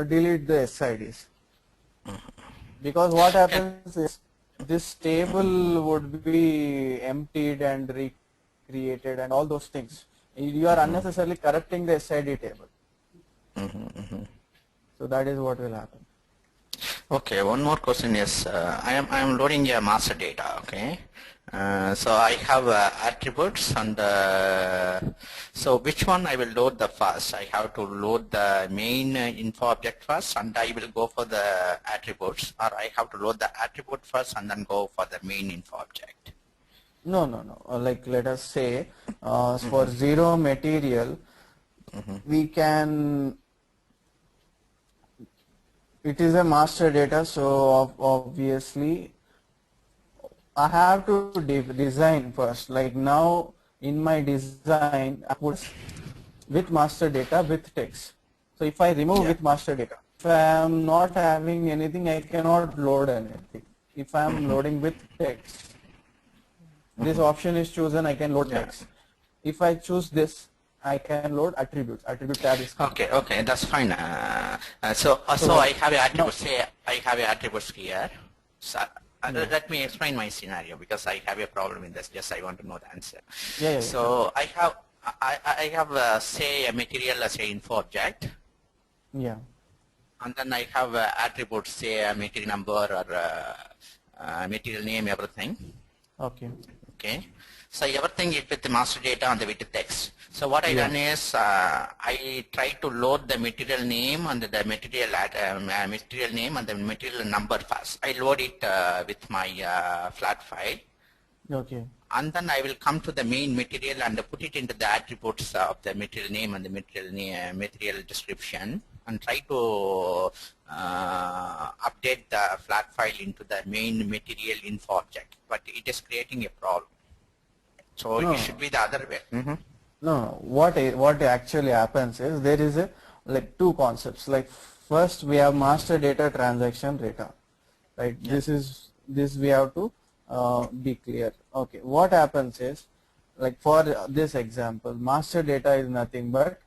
delete the SIDs. Because what happens is this table would be emptied and recreated and all those things. You are unnecessarily corrupting the SID table. So that is what will happen. Okay, one more question is, I am loading a master data, okay? So I have attributes and so which one I will load the first? I have to load the main info object first and I will go for the attributes, or I have to load the attribute first and then go for the main info object? No. Like let us say for zero material, we can, it is a master data, so obviously I have to design first. Like now in my design I put with master data with text. So if I remove with master data, if I am not having anything, I cannot load anything. If I am loading with text, this option is chosen, I can load text. If I choose this, I can load attributes. Attribute tab is okay, that's fine. So I have an attribute. Say I have an attributes here. So Let me explain my scenario because I have a problem in this. Just I want to know the answer. Yeah, yeah, So I have say a material as a info object, yeah. and then I have attributes, say a material number or material name, everything. Okay. Okay. So everything is with the master data and the with the text. So what I done is I try to load the material name and the material name and the material number first. I load it with my flat file, Okay. and then I will come to the main material and put it into the attributes of the material name and the material description, and try to update the flat file into the main material info object. But it is creating a problem. So No. it should be the other way. No, what actually happens is there is a like two concepts. Like first we have master data, transaction data, right? This we have to be clear. Okay, what happens is like for this example, master data is nothing but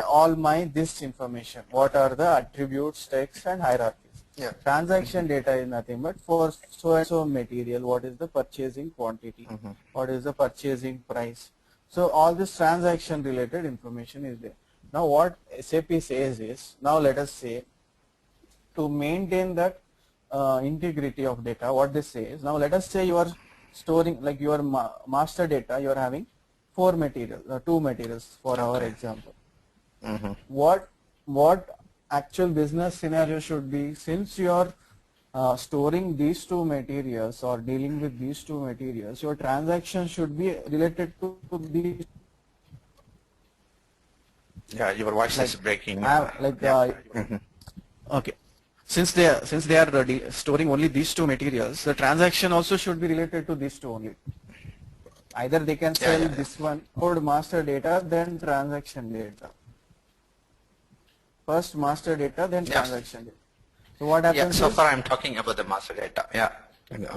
all my this information. What are the attributes, text, and hierarchies? Yeah. Transaction data is nothing but for so and so material. What is the purchasing quantity? What is the purchasing price? So all this transaction related information is there. Now what SAP says is, now let us say to maintain that integrity of data, what this says, now let us say you are storing like your master data, you are having 4 materials, 2 materials for our example. What actual business scenario should be, since you are storing these 2 materials or dealing with these 2 materials, your transaction should be related to these. Yeah, your voice is breaking. Okay, since they are storing only these 2 materials, the transaction also should be related to these 2 only. Either they can sell this one called master data, then transaction data. First master data, then transaction data. So what happens? So far I'm talking about the master data. Yeah,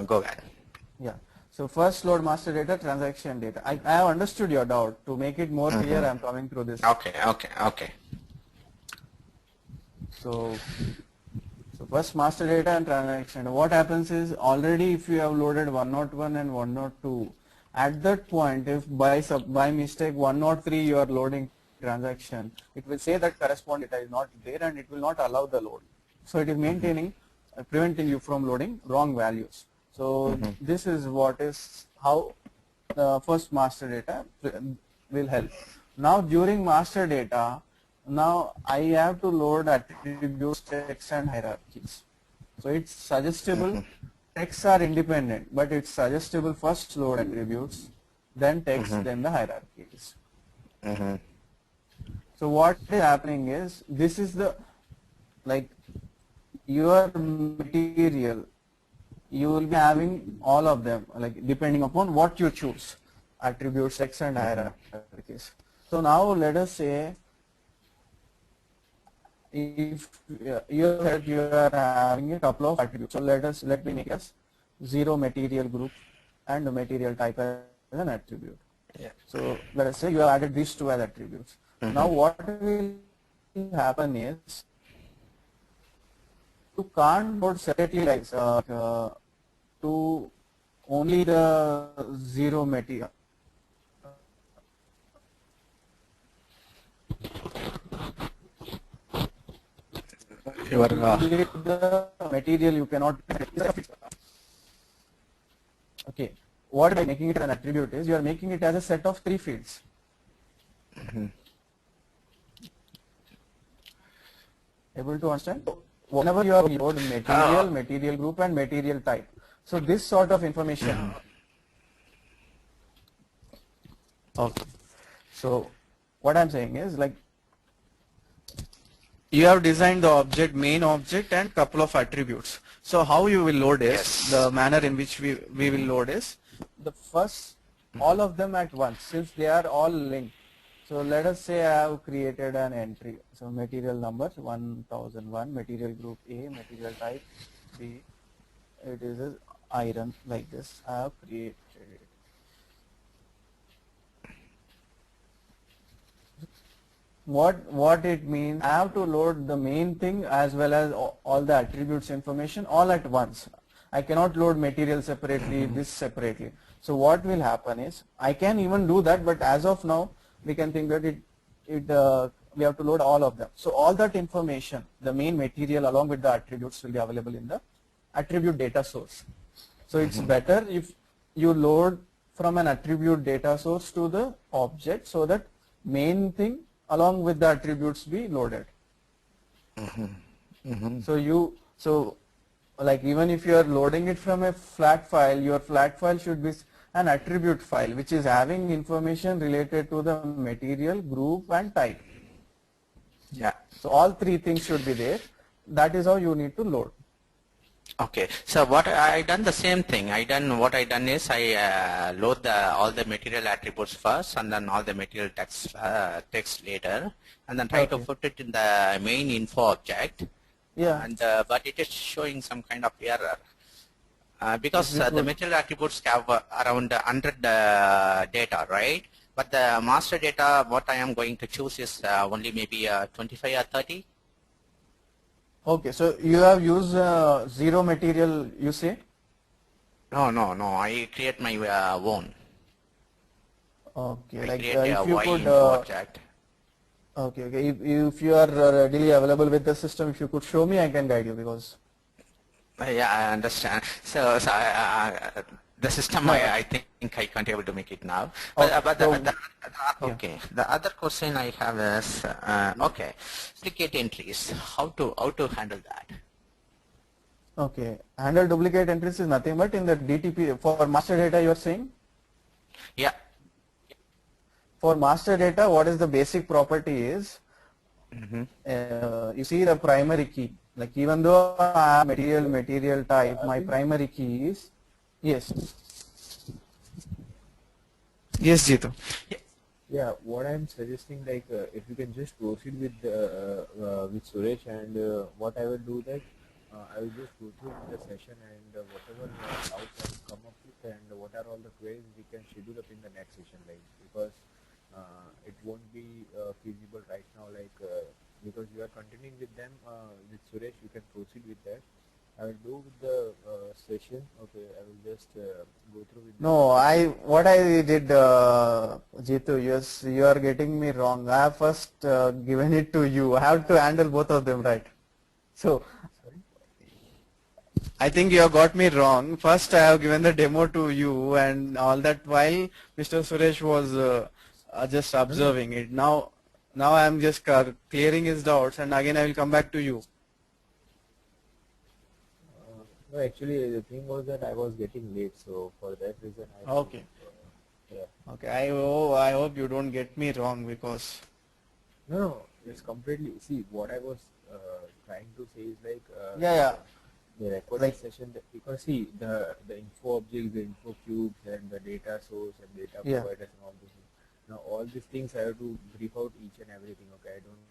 go ahead. Yeah. So first load master data, transaction data. I have understood your doubt. To make it more clear, I am coming through this. Okay. So first master data and transaction. What happens is, already if you have loaded 101 and 102, at that point, if by mistake 103 you are loading transaction, it will say that corresponding data is not there and it will not allow the load. So it is maintaining, preventing you from loading wrong values. So this is what is how first master data will help. Now during master data, now I have to load attributes, text, and hierarchies. So it's suggestible. Texts are independent, but it's suggestible first load attributes, then text, then the hierarchies. So what is happening is, this is the like your material, you will be having all of them, like depending upon what you choose, attributes, text, and hierarchies. So now let us say, if you are having a couple of attributes, so let me make as 0 material group and the material type as an attribute. So let us say you have added these 2 as attributes. Now what will happen is, you can't load separately like to only the 0 material. The material you cannot. Okay, what by making it an attribute is, you are making it as a set of 3 fields. Able to understand? Whenever you are load material, material group, and material type. So this sort of information. Okay. So what I'm saying is, like, you have designed the object, main object, and couple of attributes. So how you will load is, the manner in which we will load is, the first, all of them at once, since they are all linked. So let us say I have created an entry. So material number 1001, material group A, material type B. It is a iron, like this. I have created it. What it means, I have to load the main thing as well as all the attributes information all at once. I cannot load material separately, this separately. So what will happen is, I can even do that, but as of now, we can think that we have to load all of them. So all that information, the main material along with the attributes will be available in the attribute data source. So it's better if you load from an attribute data source to the object, so that main thing along with the attributes be loaded. So like even if you are loading it from a flat file, your flat file should be an attribute file which is having information related to the material, group and type. Yeah. So all three things should be there. That is how you need to load. Okay, so what I done the same thing. What I done is I load all the material attributes first, and then all the material text later, and then try to put it in the main info object. Yeah. And but it is showing some kind of error because the material attributes have around 100 data, right? But the master data, what I am going to choose is only maybe 25 or 30. Okay, so you have used zero material, you say? No. I create my own. Okay, I like create if a you Y could. info object. Okay. If you are readily available with the system, if you could show me, I can guide you because. Yeah, I understand. So the system, I think I can't able to make it now. But Okay, the other question I have is okay, duplicate entries. How to handle that? Okay, handle duplicate entries is nothing but in the DTP for master data you are saying? Yeah. For master data, what is the basic property is, you see the primary key. Like even though I have material type, my primary key is, yes. Yes, Jitu. Yeah, what I'm suggesting, like if you can just proceed with Suresh, and what I will do that I will just go through the session, and whatever doubts I will come up with, and what are all the queries we can schedule up in the next session, like because it won't be feasible right now, like because you are continuing with them with Suresh, you can proceed with that. I will do with the session. Okay, I will just go through with. No, what I did, Jitu, yes, you are getting me wrong. I have first given it to you. I have to handle both of them, right? So, I think you have got me wrong. First, I have given the demo to you, and all that while Mr. Suresh was just observing it. Now I am just clearing his doubts, and again I will come back to you. No, actually, the thing was that I was getting late, so for that reason I. Okay. Okay. I hope you don't get me wrong because. No, it's completely. See, what I was trying to say is like. Yeah. The recording session, because see the info objects, the info cubes, and the data source and data providers and all this. Now all these things I have to brief out each and everything. Okay, I don't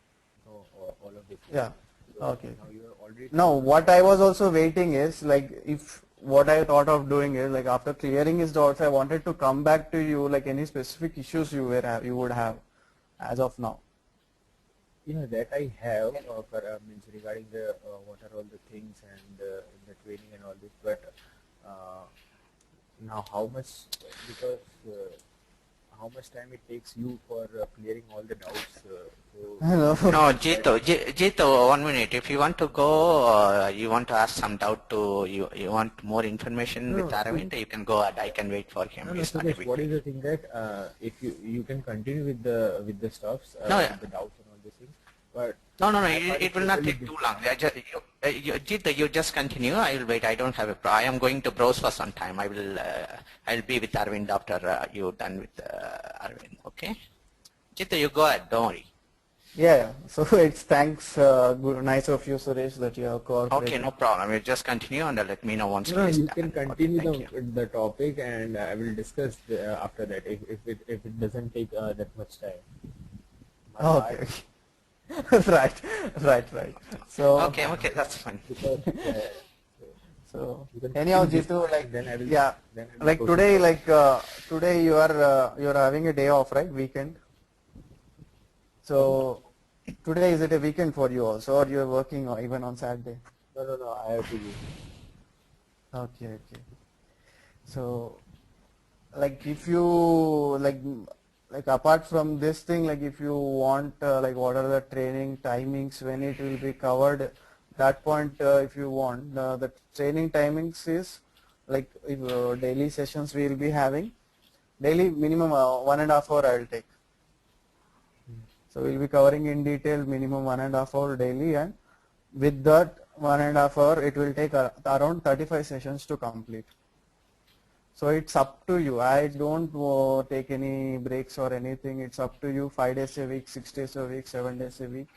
know all of this. Yeah. So Okay. now you are already. Now what I was also waiting is like if what I thought of doing is like after clearing his doubts, I wanted to come back to you like any specific issues you would have as of now. Yeah, that I have means regarding the what are all the things and in the training and all this, but now how much, because how much time it takes you for clearing all the doubts? Hello. No, Jitu, 1 minute. If you want to go, you want to ask some doubt to you want more information with Aravind, you can go ahead. I can wait for him. No, Suresh, what is the thing that if you can continue with the stuffs, No, with the doubts and all these things, but No, it will not take too long. Jitu, you just continue. I will wait. I don't have a I am going to browse for some time. I'll be with Arvind after you done with Arvind. Okay? Jitu, you go ahead. Don't worry. Yeah. So it's thanks, good, nice of you, Suresh, that you have cooperated. Okay, no problem. You just continue and let me know once no, it is you done. can continue Okay, the topic, and I will discuss after that if it doesn't take that much time. Okay. Right. So. Okay, that's fine. Because, So you can anyhow, continue Jitu, this, like then I will- yeah, then I will like proceed today, further. today you are having a day off, right? Weekend. So today is it a weekend for you also, or you are working or even on Saturday? No, I have to go. Okay, okay. So, like if you like apart from this thing, like if you want like what are the training timings when it will be covered, that point if you want the training timings is like if, daily sessions we will be having daily minimum 1.5 hour I will take. So we'll be covering in detail minimum 1.5 hour daily, and with that 1.5 hour it will take around 35 sessions to complete. So it's up to you. I don't take any breaks or anything. It's up to you. 5 days a week, 6 days a week, 7 days a week,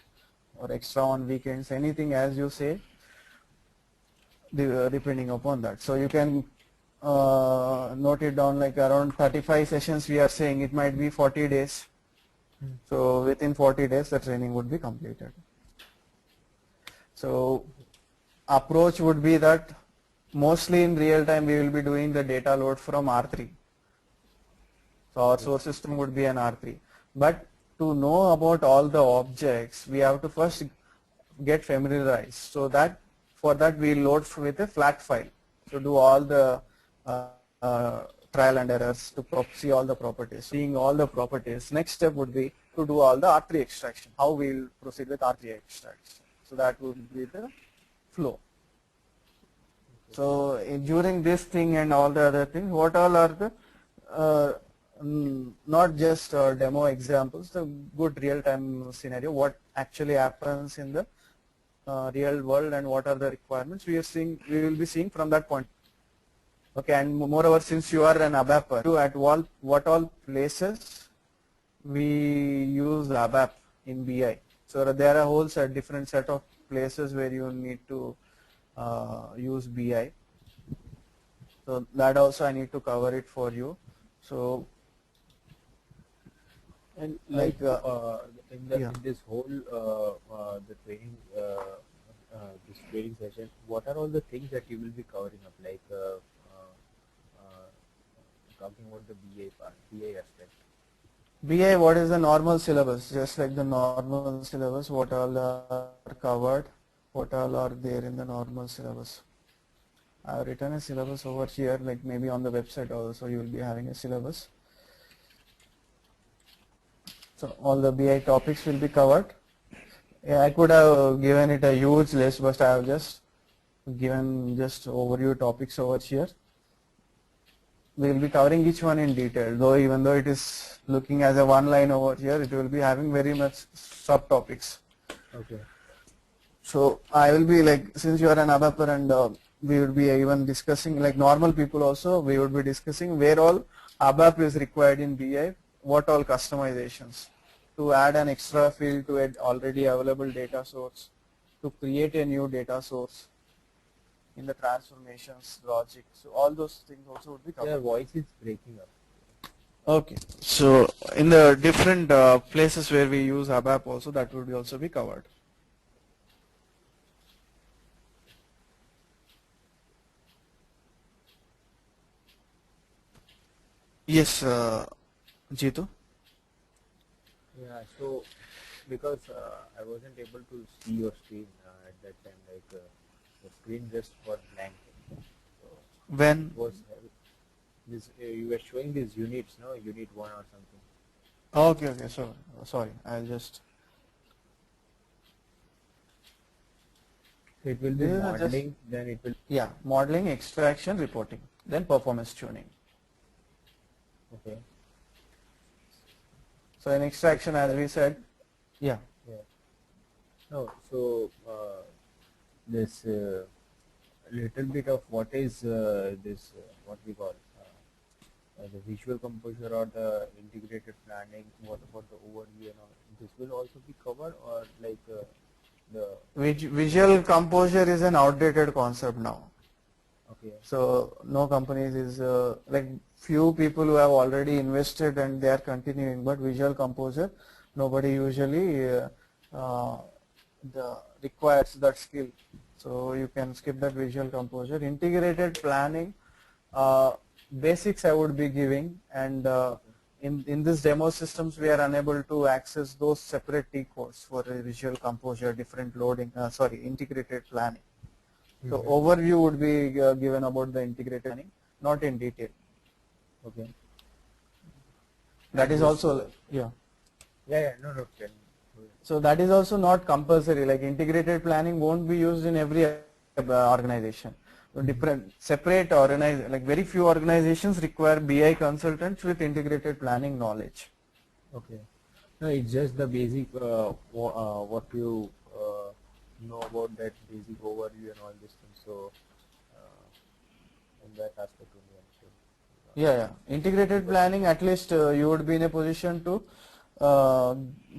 or extra on weekends, anything as you say, depending upon that. So you can note it down like around 35 sessions we are saying. It might be 40 days. So within 40 days the training would be completed. So approach would be that mostly in real time we will be doing the data load from R3. So our source system would be an R3. But to know about all the objects, we have to first get familiarized. So that for that we load with a flat file to do all the trial and errors to see all the properties. Seeing all the properties, next step would be to do all the R3 extraction. How we will proceed with R3 extraction. So that would be the flow. So during this thing and all the other things, what all are the not just demo examples, the good real-time scenario, what actually happens in the real world and what are the requirements we will be seeing from that point. Okay, and moreover, since you are an ABAPer, at what all places we use ABAP in BI. So there are a whole different set of places where you need to use BI. So that also I need to cover it for you. So And like in this whole the training this training session, what are all the things that you will be covering up, like talking about the BA part, BA aspect? BI, what is the normal syllabus? Just like the normal syllabus, what all are covered, what all are there in the normal syllabus. I have written a syllabus over here, like maybe on the website also you will be having a syllabus. So all the BI topics will be covered. Yeah, I could have given it a huge list, but I have just given just overview topics over here. We will be covering each one in detail, though even though it is looking as a one line over here, it will be having very much subtopics. Okay. So I will be like, since you are an ABAPer and we would be even discussing, like normal people also, we would be discussing where all ABAP is required in BI, what all customizations, to add an extra field to an already available data source, to create a new data source in the transformations logic. So all those things also would be covered. Your voice is breaking up. Okay. So in the different places where we use ABAP also, that would also be covered. Yes, Jitu. Yeah, so because I wasn't able to see your screen at that time, like the screen just got blank. So When? it was this you were showing these units, no, unit 1 or something. Okay, okay. So sorry, I'll just. So it will be These are modeling, then it will. Yeah, modeling, extraction, reporting, then performance tuning. Okay. So in extraction, as we said, yeah. Yeah. No, so this little bit of what is this what we call the visual composure or the integrated planning. What about the overview and all? This will also be covered, or like the Visual composure is an outdated concept now. okay. So no companies is like few people who have already invested and they are continuing, but visual composure nobody usually requires that skill. So you can skip that visual composure. Integrated planning, basics I would be giving, and in this demo systems we are unable to access those separate T codes for visual composure, different loading, integrated planning. So overview would be given about the integrated planning, not in detail. Okay. That is also, yeah. Yeah, no, tell me. So that is also not compulsory, like integrated planning won't be used in every organization. So different, separate like very few organizations require BI consultants with integrated planning knowledge. Okay. No, it's just the basic, what you know about that basic overview and all these things. So, in that aspect only I'm sure. Yeah. Integrated planning, at least you would be in a position to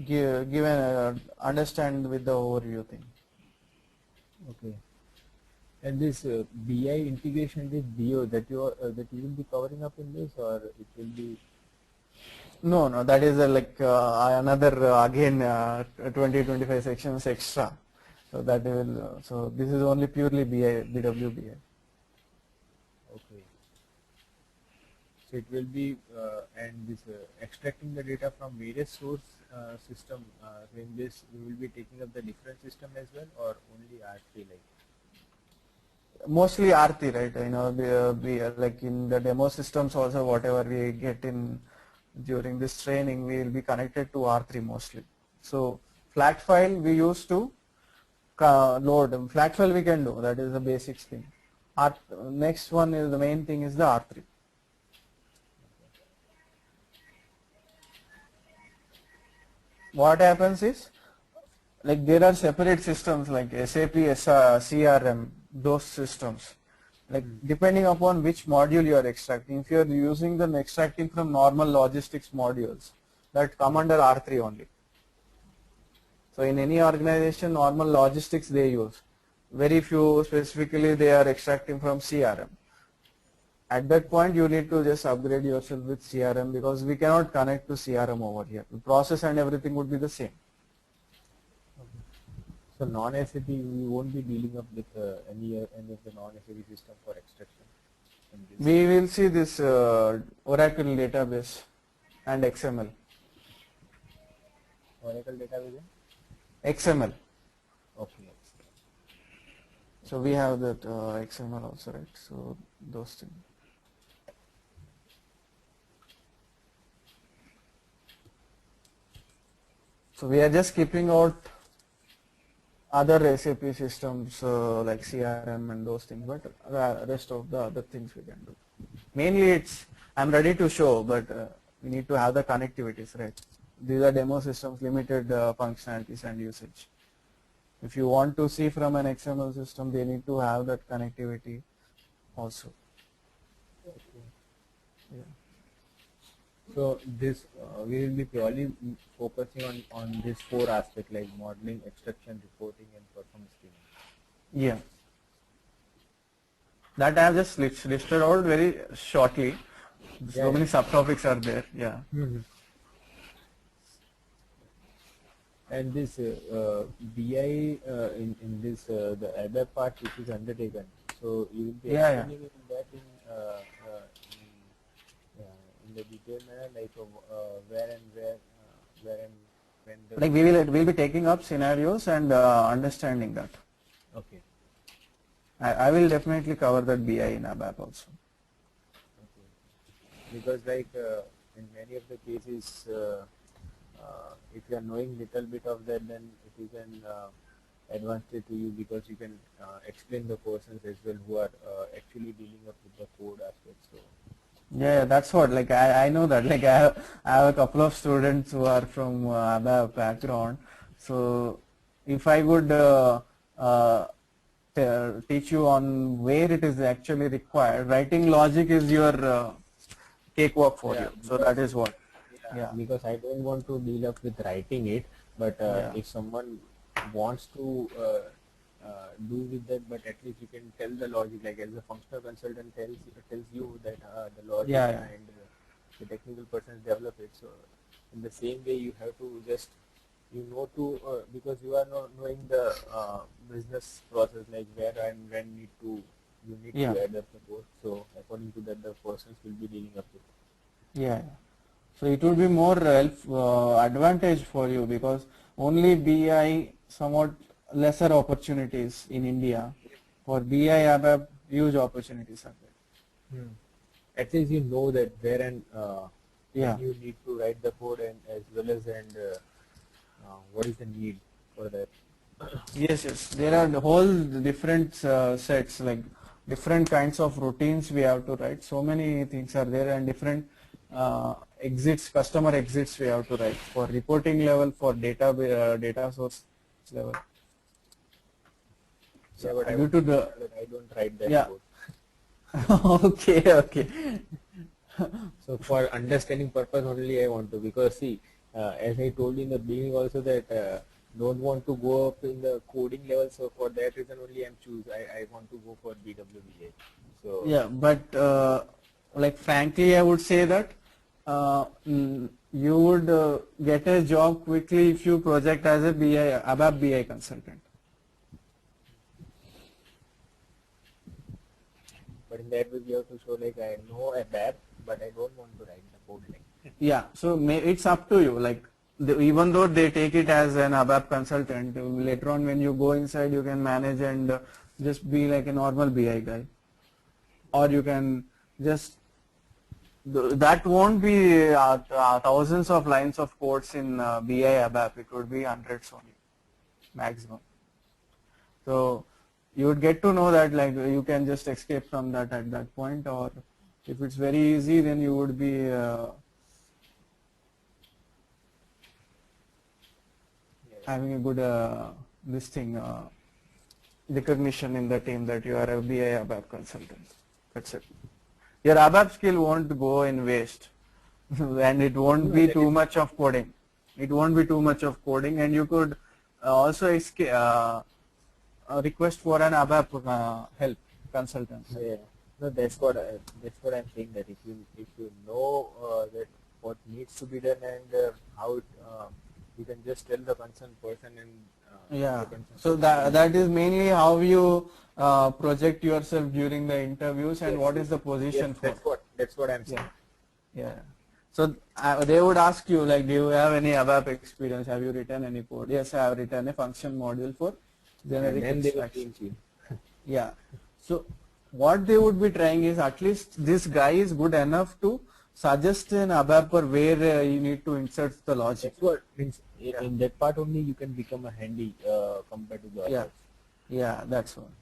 give an understand with the overview thing. Okay. And this BI integration with BO that you will be covering up in this, or it will be? No, that is like another again 20-25 sections extra. So that will so this is only purely BW BI. Okay. So it will be and this extracting the data from various source system. So in this, we will be taking up the different system as well, or only R3 like? Mostly R3, right? You know, like in the demo systems also, whatever we get in during this training, we will be connected to R3 mostly. So flat file we used to load. Flat file we can do. That is the basics thing. Next one is the main thing is the R3. What happens is, like there are separate systems like SAP, CRM, those systems. Like depending upon which module you are extracting, if you are using them extracting from normal logistics modules, that come under R3 only. So in any organization, normal logistics they use. Very few specifically they are extracting from CRM. At that point you need to just upgrade yourself with CRM because we cannot connect to CRM over here. The process and everything would be the same. So non-SAP, we won't be dealing up with any of the non-SAP system for extraction. We will see this Oracle database and XML. Oracle database? XML. Okay. So we have that XML also, right? So those things. So we are just keeping out other SAP systems like CRM and those things, but rest of the other things we can do. Mainly I'm ready to show, but we need to have the connectivities, right? These are demo systems, limited functionalities and usage. If you want to see from an XML system, they need to have that connectivity also. Okay. Yeah. So this we will be purely focusing on this 4 aspects like modeling, extraction, reporting, and performance tuning. Yeah. That I have just listed out very shortly. So many subtopics are there. Yeah. And this BI in this the ABAP part which is undertaken. So you will be explaining in that in the detailed manner, like where and when. Like we'll be taking up scenarios and understanding that. Okay. I will definitely cover that BI in ABAP also. Okay. Because like in many of the cases, if you are knowing little bit of that, then it is an advantage to you because you can explain the persons as well who are actually dealing up with the code aspects. So. Yeah, that's what. Like I know that. Like I have a couple of students who are from ABAP background. So if I would teach you on where it is actually required, writing logic is your cakewalk for you. So that is what. Yeah, because I don't want to deal up with writing it, but if someone wants to do with that, but at least you can tell the logic, like as a functional consultant tells you that the logic and the technical persons develop it. So in the same way, you have to just because you are not knowing the business process, like where and when you need to add up the code. So according to that, the persons will be dealing up with. Yeah. So it would be more advantage for you because only BI somewhat lesser opportunities in India. for BI ABAP, huge opportunities are there. At least you know that where and Yeah. when you need to write the code, and as well as what is the need for that. Yes, yes. There are the whole different sets, like different kinds of routines we have to write. So many things are there, and different exits, customer exits we have to write for reporting level, for data source level. Yeah, but due to the I don't write that Yeah. code. okay, okay. So for understanding purpose only I want to, because see, as I told you in the beginning also that don't want to go up in the coding level. So for that reason only I want to go for BWBA. So Yeah, but like frankly, I would say that you would get a job quickly if you project as a BI, ABAP BI consultant. but in that way we have to show like I know a BAP, but I don't want to write the code like. Yeah, so it's up to you. Like even though they take it as an ABAP consultant, later on when you go inside, you can manage and just be like a normal BI guy, or you can just that won't be thousands of lines of codes in BI ABAP. It would be hundreds only maximum. So you would get to know that like you can just escape from that at that point, or if it's very easy, then you would be having a good this thing recognition in the team that you are a BI ABAP consultant. That's it. Your ABAP skill won't go in waste, and it won't be too much of coding. It won't be too much of coding, and you could also request for an ABAP help consultant. Yeah, no, that's what I'm saying, that if you know that what needs to be done and how it, you can just tell the concerned person and Yeah. the concerned So that is mainly how you project yourself during the interviews, and what is the position yes, for. that's what I'm saying. Yeah. So they would ask you like, do you have any ABAP experience? Have you written any code? Yes, I have written a function module for generic And then they will extraction. change you. Yeah. So what they would be trying is at least this guy is good enough to suggest an ABAPer where you need to insert the logic. That's what means. In that part only you can become a handy compared to the others. Yeah. Yeah, that's one.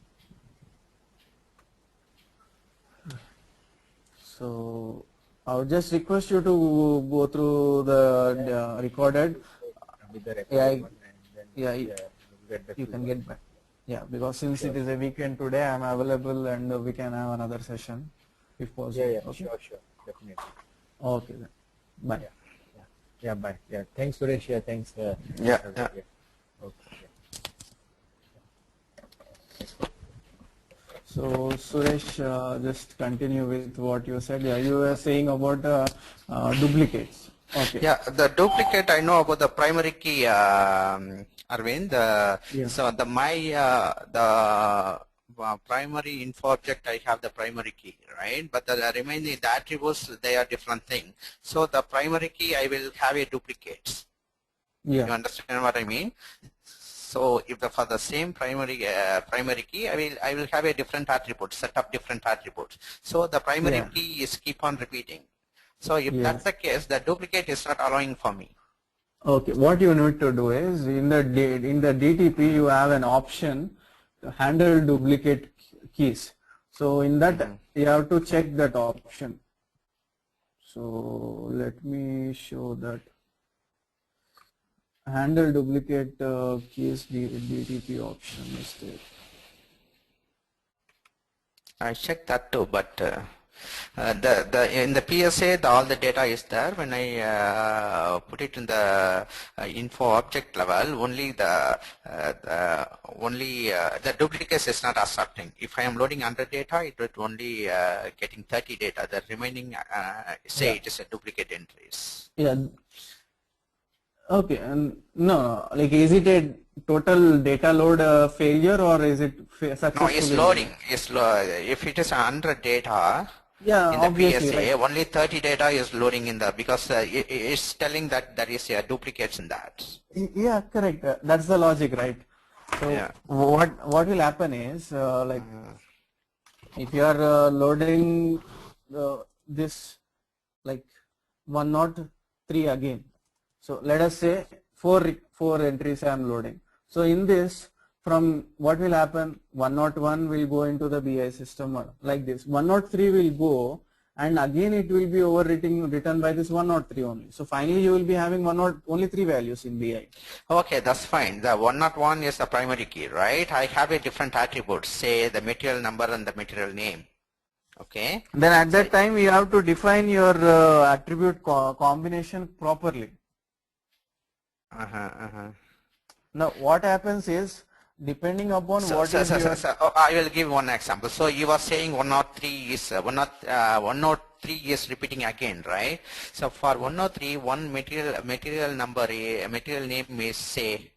So I would just request you to go through the recorded. With the Yeah, recorded one, and then yeah, get the you can feedback. get back. Yeah, because since it is a weekend today, I am available, and we can have another session if possible. Yeah, Okay? sure, definitely. Okay then. Bye. Yeah, bye. Yeah, thanks Suresh. Yeah, thanks. Yeah. Okay. So Suresh, just continue with what you said. Yeah, you were saying about duplicates. Okay. Yeah, the duplicate, I know about the primary key, Arvind. Yeah. So the primary info object, I have the primary key, right? But the remaining, the attributes, they are different thing. So the primary key, I will have a duplicate. Yeah. You understand what I mean? So if for the same primary key, I will have a different attribute, set up different attributes. So the primary Yeah. key is keep on repeating. So if Yes. that's the case, the duplicate is not allowing for me. Okay. What you need to do is in the DTP you have an option to handle duplicate keys. So in that you have to check that option. So let me show that. Handle duplicate keys DTP option is there. I checked that too, but in the PSA, all the data is there. When I put it in the info object level, only the duplicates is not accepting. If I am loading 100 data, it would only getting 30 data. The remaining say it is a duplicate entries. Yeah. Okay. And no, like is it a total data load failure, or is it successful? No, it's loading. If it is 100 data, Yeah, in the obviously, PSA, right. only 30 data is loading in the, because it's telling that there is a duplicates in that. Yeah, correct. That's the logic, right? So Yeah. what will happen is like if you are loading this like 103 again. So let us say four entries I am loading. So in this, from what will happen, 101 will go into the BI system like this. 103 will go, and again it will be written by this 103 only. So finally you will be having only 3 values in BI. Okay, that's fine. The 101 is the primary key, right? I have a different attributes, say the material number and the material name. Okay. Then at that time you have to define your attribute combination properly. Now what happens is, depending upon what is your... I will give one example. So you are saying 103 is 103 is repeating again, right? So for 103, one material number, material name is say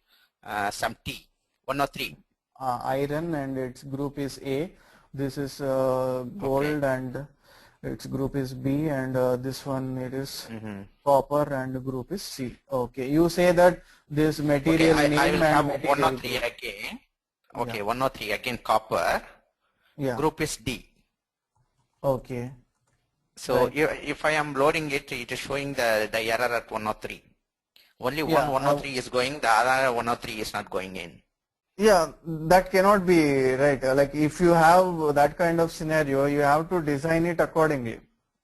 some T. 103. Iron, and its group is A. This is gold, and its group is B, and this one it is copper, and group is C. Okay, you say that this material name I will and have material 103 group. again. Okay, Yeah. 103 again copper. Yeah. Group is D. Okay. So Right. if I am loading it, it is showing the error at 103. Only Yeah, one 103 is going, the other 103 is not going in. Yeah, that cannot be right. Like if you have that kind of scenario, you have to design it accordingly.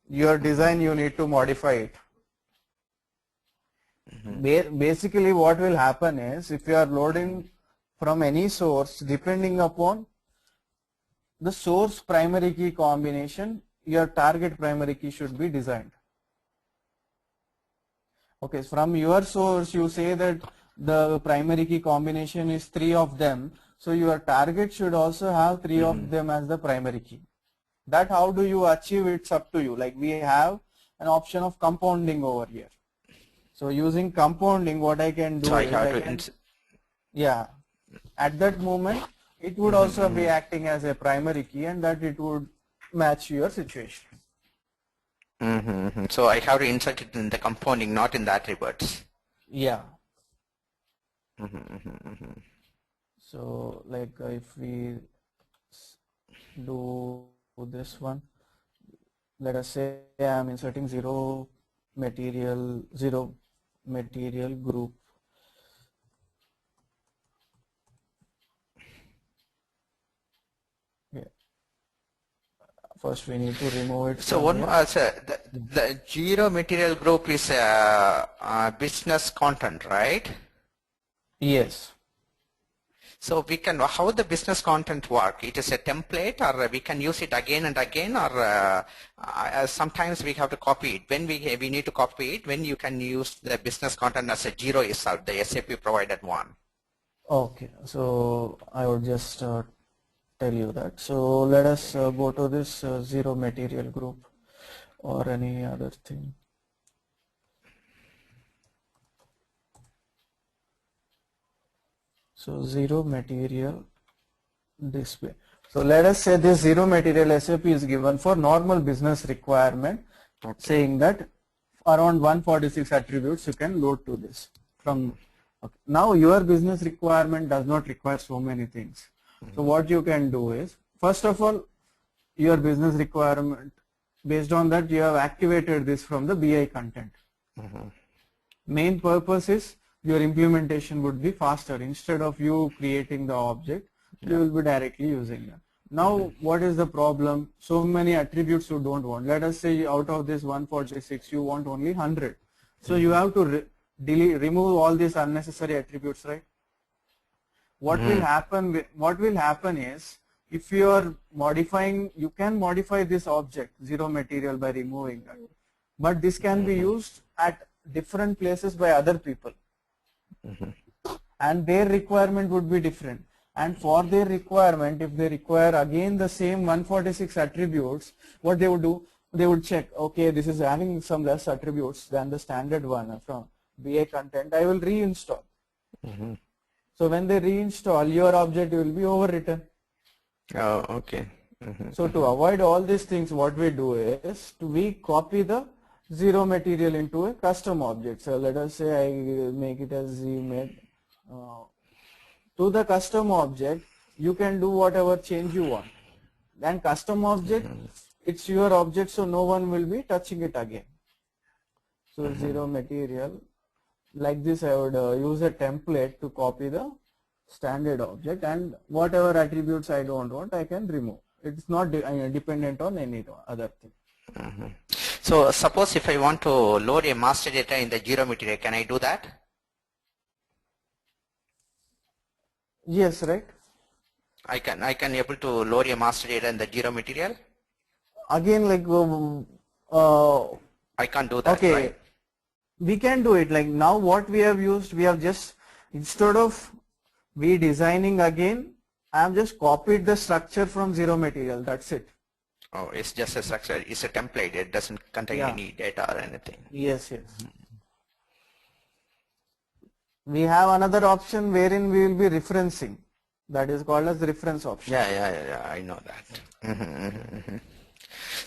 Your design, you need to modify it. Basically what will happen is, if you are loading from any source, depending upon the source primary key combination, your target primary key should be designed. Okay, from your source you say that the primary key combination is 3 of them, so your target should also have 3 of them as the primary key. That how do you achieve, it's up to you. Like we have an option of compounding over here. So using compounding, what I can do So I is have to yeah, at that moment it would also be acting as a primary key, and that it would match your situation. So I have to insert it in the compounding, not in the attributes. Yeah. So like if we do this one, let us say I am inserting zero material group. Yeah. First we need to remove it. So from one here. the zero material group is business content, right? Yes. So we can, how the business content work? It is a template, or we can use it again and again, or sometimes we have to copy it. When we need to copy it, when you can use the business content as a zero itself, the SAP provided one. Okay, so I would just tell you that. So let us go to this zero material group or any other thing. So zero material display. So let us say this zero material SAP is given for normal business requirement, saying that around 146 attributes you can load to this from. Okay. Now your business requirement does not require so many things. So what you can do is, first of all, your business requirement, based on that you have activated this from the BI content. Main purpose is your implementation would be faster. Instead of you creating the object, you will be directly using that. Now what is the problem? So many attributes you don't want. Let us say out of this 146 you want only 100. So you have to remove all these unnecessary attributes, right? What will happen is, if you are modifying, you can modify this object zero material by removing that, but this can be used at different places by other people, and their requirement would be different. And for their requirement, if they require again the same 146 attributes, what they would do, they would check, okay, this is having some less attributes than the standard one from BI content, I will reinstall. So when they reinstall, your object will be overwritten. Oh, okay. So to avoid all these things, what we do is, we copy the zero material into a custom object. So let us say I make it as ZMed to the custom object, you can do whatever change you want. Then custom object, it's your object, so no one will be touching it again. So zero material. Like this, I would use a template to copy the standard object, and whatever attributes I don't want, I can remove. It's not dependent on any other thing. So suppose if I want to load a master data in the Jira material, can I do that? Yes, right. I can able to load a master data in the Jira material. Again, like I can't do that. okay, Right? we can do it. Like now, what we have used, we have just, instead of redesigning again, I have just copied the structure from zero material. That's it. Oh, it's just a structure. It's a template. It doesn't contain Yeah. any data or anything. Yes, yes. We have another option wherein we will be referencing. That is called as the reference option. Yeah. I know that.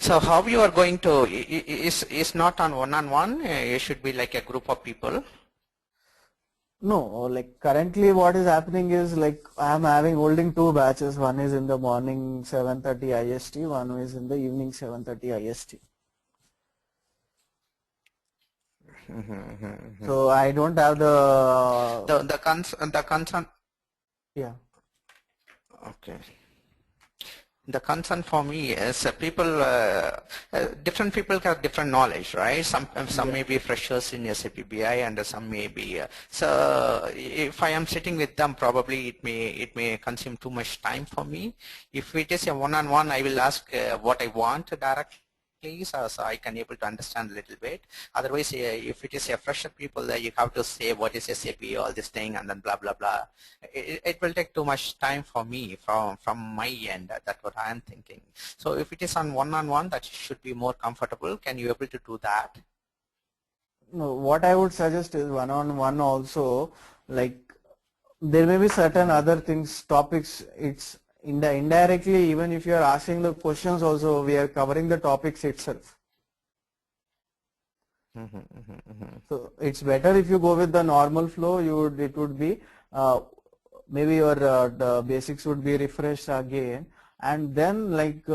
So how you are going to? Is not on one-on-one. It should be like a group of people. No, like currently what is happening is like I am holding two batches. One is in the morning 7:30 IST, one is in the evening 7:30 IST. So I don't have The concern. yeah. Okay. The concern for me is different people have different knowledge, right? Some may be freshers in SAP BI and some may be. So if I am sitting with them, probably it may consume too much time for me. If it is a one-on-one, I will ask what I want directly. So I can able to understand a little bit. Otherwise, if it is a fresher people, you have to say what is SAP, all this thing, and then blah blah blah. It will take too much time for me from my end. That's what I am thinking. So if it is on one-on-one, that should be more comfortable. Can you able to do that? No, what I would suggest is one-on-one also. Like there may be certain other things, topics. It's indirectly, even if you are asking the questions also, we are covering the topics itself. So it's better if you go with the normal flow. It would be maybe your the basics would be refreshed again, and then like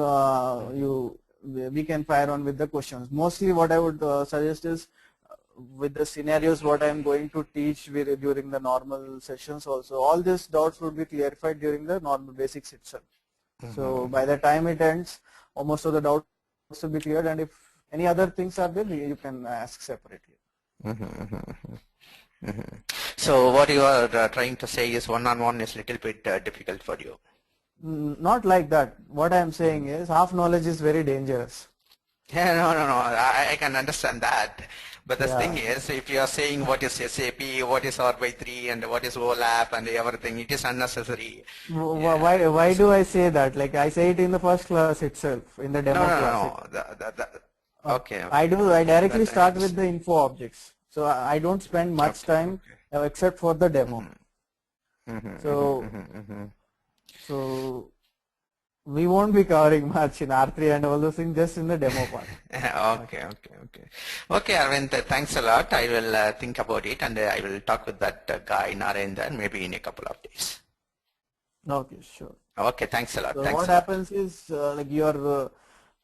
we can fire on with the questions. Mostly what I would suggest is with the scenarios what I am going to teach during the normal sessions also, all these doubts would be clarified during the normal basics itself. So by the time it ends, most of the doubts will be cleared, and if any other things are there, you can ask separately. So what you are trying to say is one-on-one is a little bit difficult for you. Not like that. What I am saying is half knowledge is very dangerous. Yeah, no. I can understand that. But the thing is, if you are saying what is SAP, what is R/3, and what is OLAP and everything, it is unnecessary. Why do I say that? Like I say it in the first class itself, in the demo class. No. Okay. I directly start with the info objects. So I don't spend much time except for the demo. So we won't be covering much in R3 and all those things, just in the demo part. Okay, Arvind, thanks a lot. I will think about it, and I will talk with that guy Narendra maybe in a couple of days. Okay, sure. Okay, thanks a lot. So what happens is like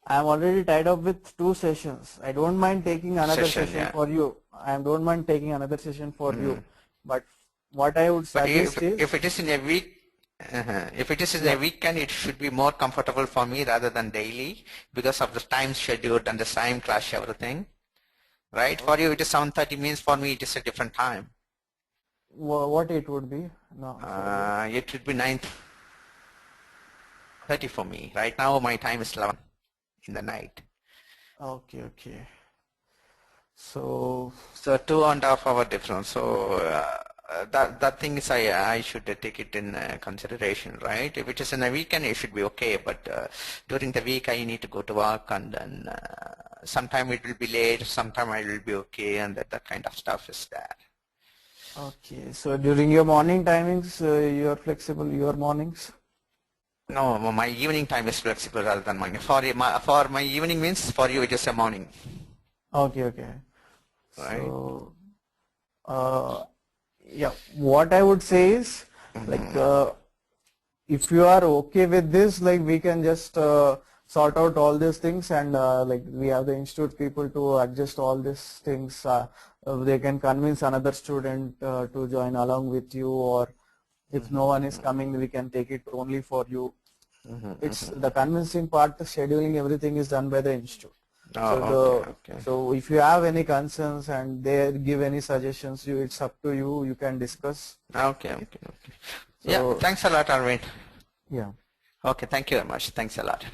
I am already tied up with 2 sessions. I don't mind taking another session for you. I don't mind taking another session for you. But what I would suggest is, if it is in a week, if it is in a weekend, it should be more comfortable for me rather than daily because of the time schedule and the time clash, everything. Right? For you, it is 7:30 means for me it is a different time. What it would be? No. It would be 9:30 for me. Right now, my time is 11 in the night. Okay. So 2.5 hour difference. So that thing is I should take it in consideration, right? If it is in a weekend, it should be okay. But during the week, I need to go to work, and then sometime it will be late, sometime I will be okay, and that kind of stuff is there. Okay. So during your morning timings, you are flexible. Your mornings? No, my evening time is flexible rather than morning. For my evening means for you it is a morning. Okay. Right. So, yeah, what I would say is Like, if you are okay with this, like we can just sort out all these things, and like we have the institute people to adjust all these things. They can convince another student to join along with you, or if no one is coming, we can take it only for you. It's the convincing part, the scheduling, everything is done by the institute. So if you have any concerns and they give any suggestions, it's up to you. You can discuss. Okay. Yeah, thanks a lot, Arvind. Yeah. Okay, thank you very much. Thanks a lot.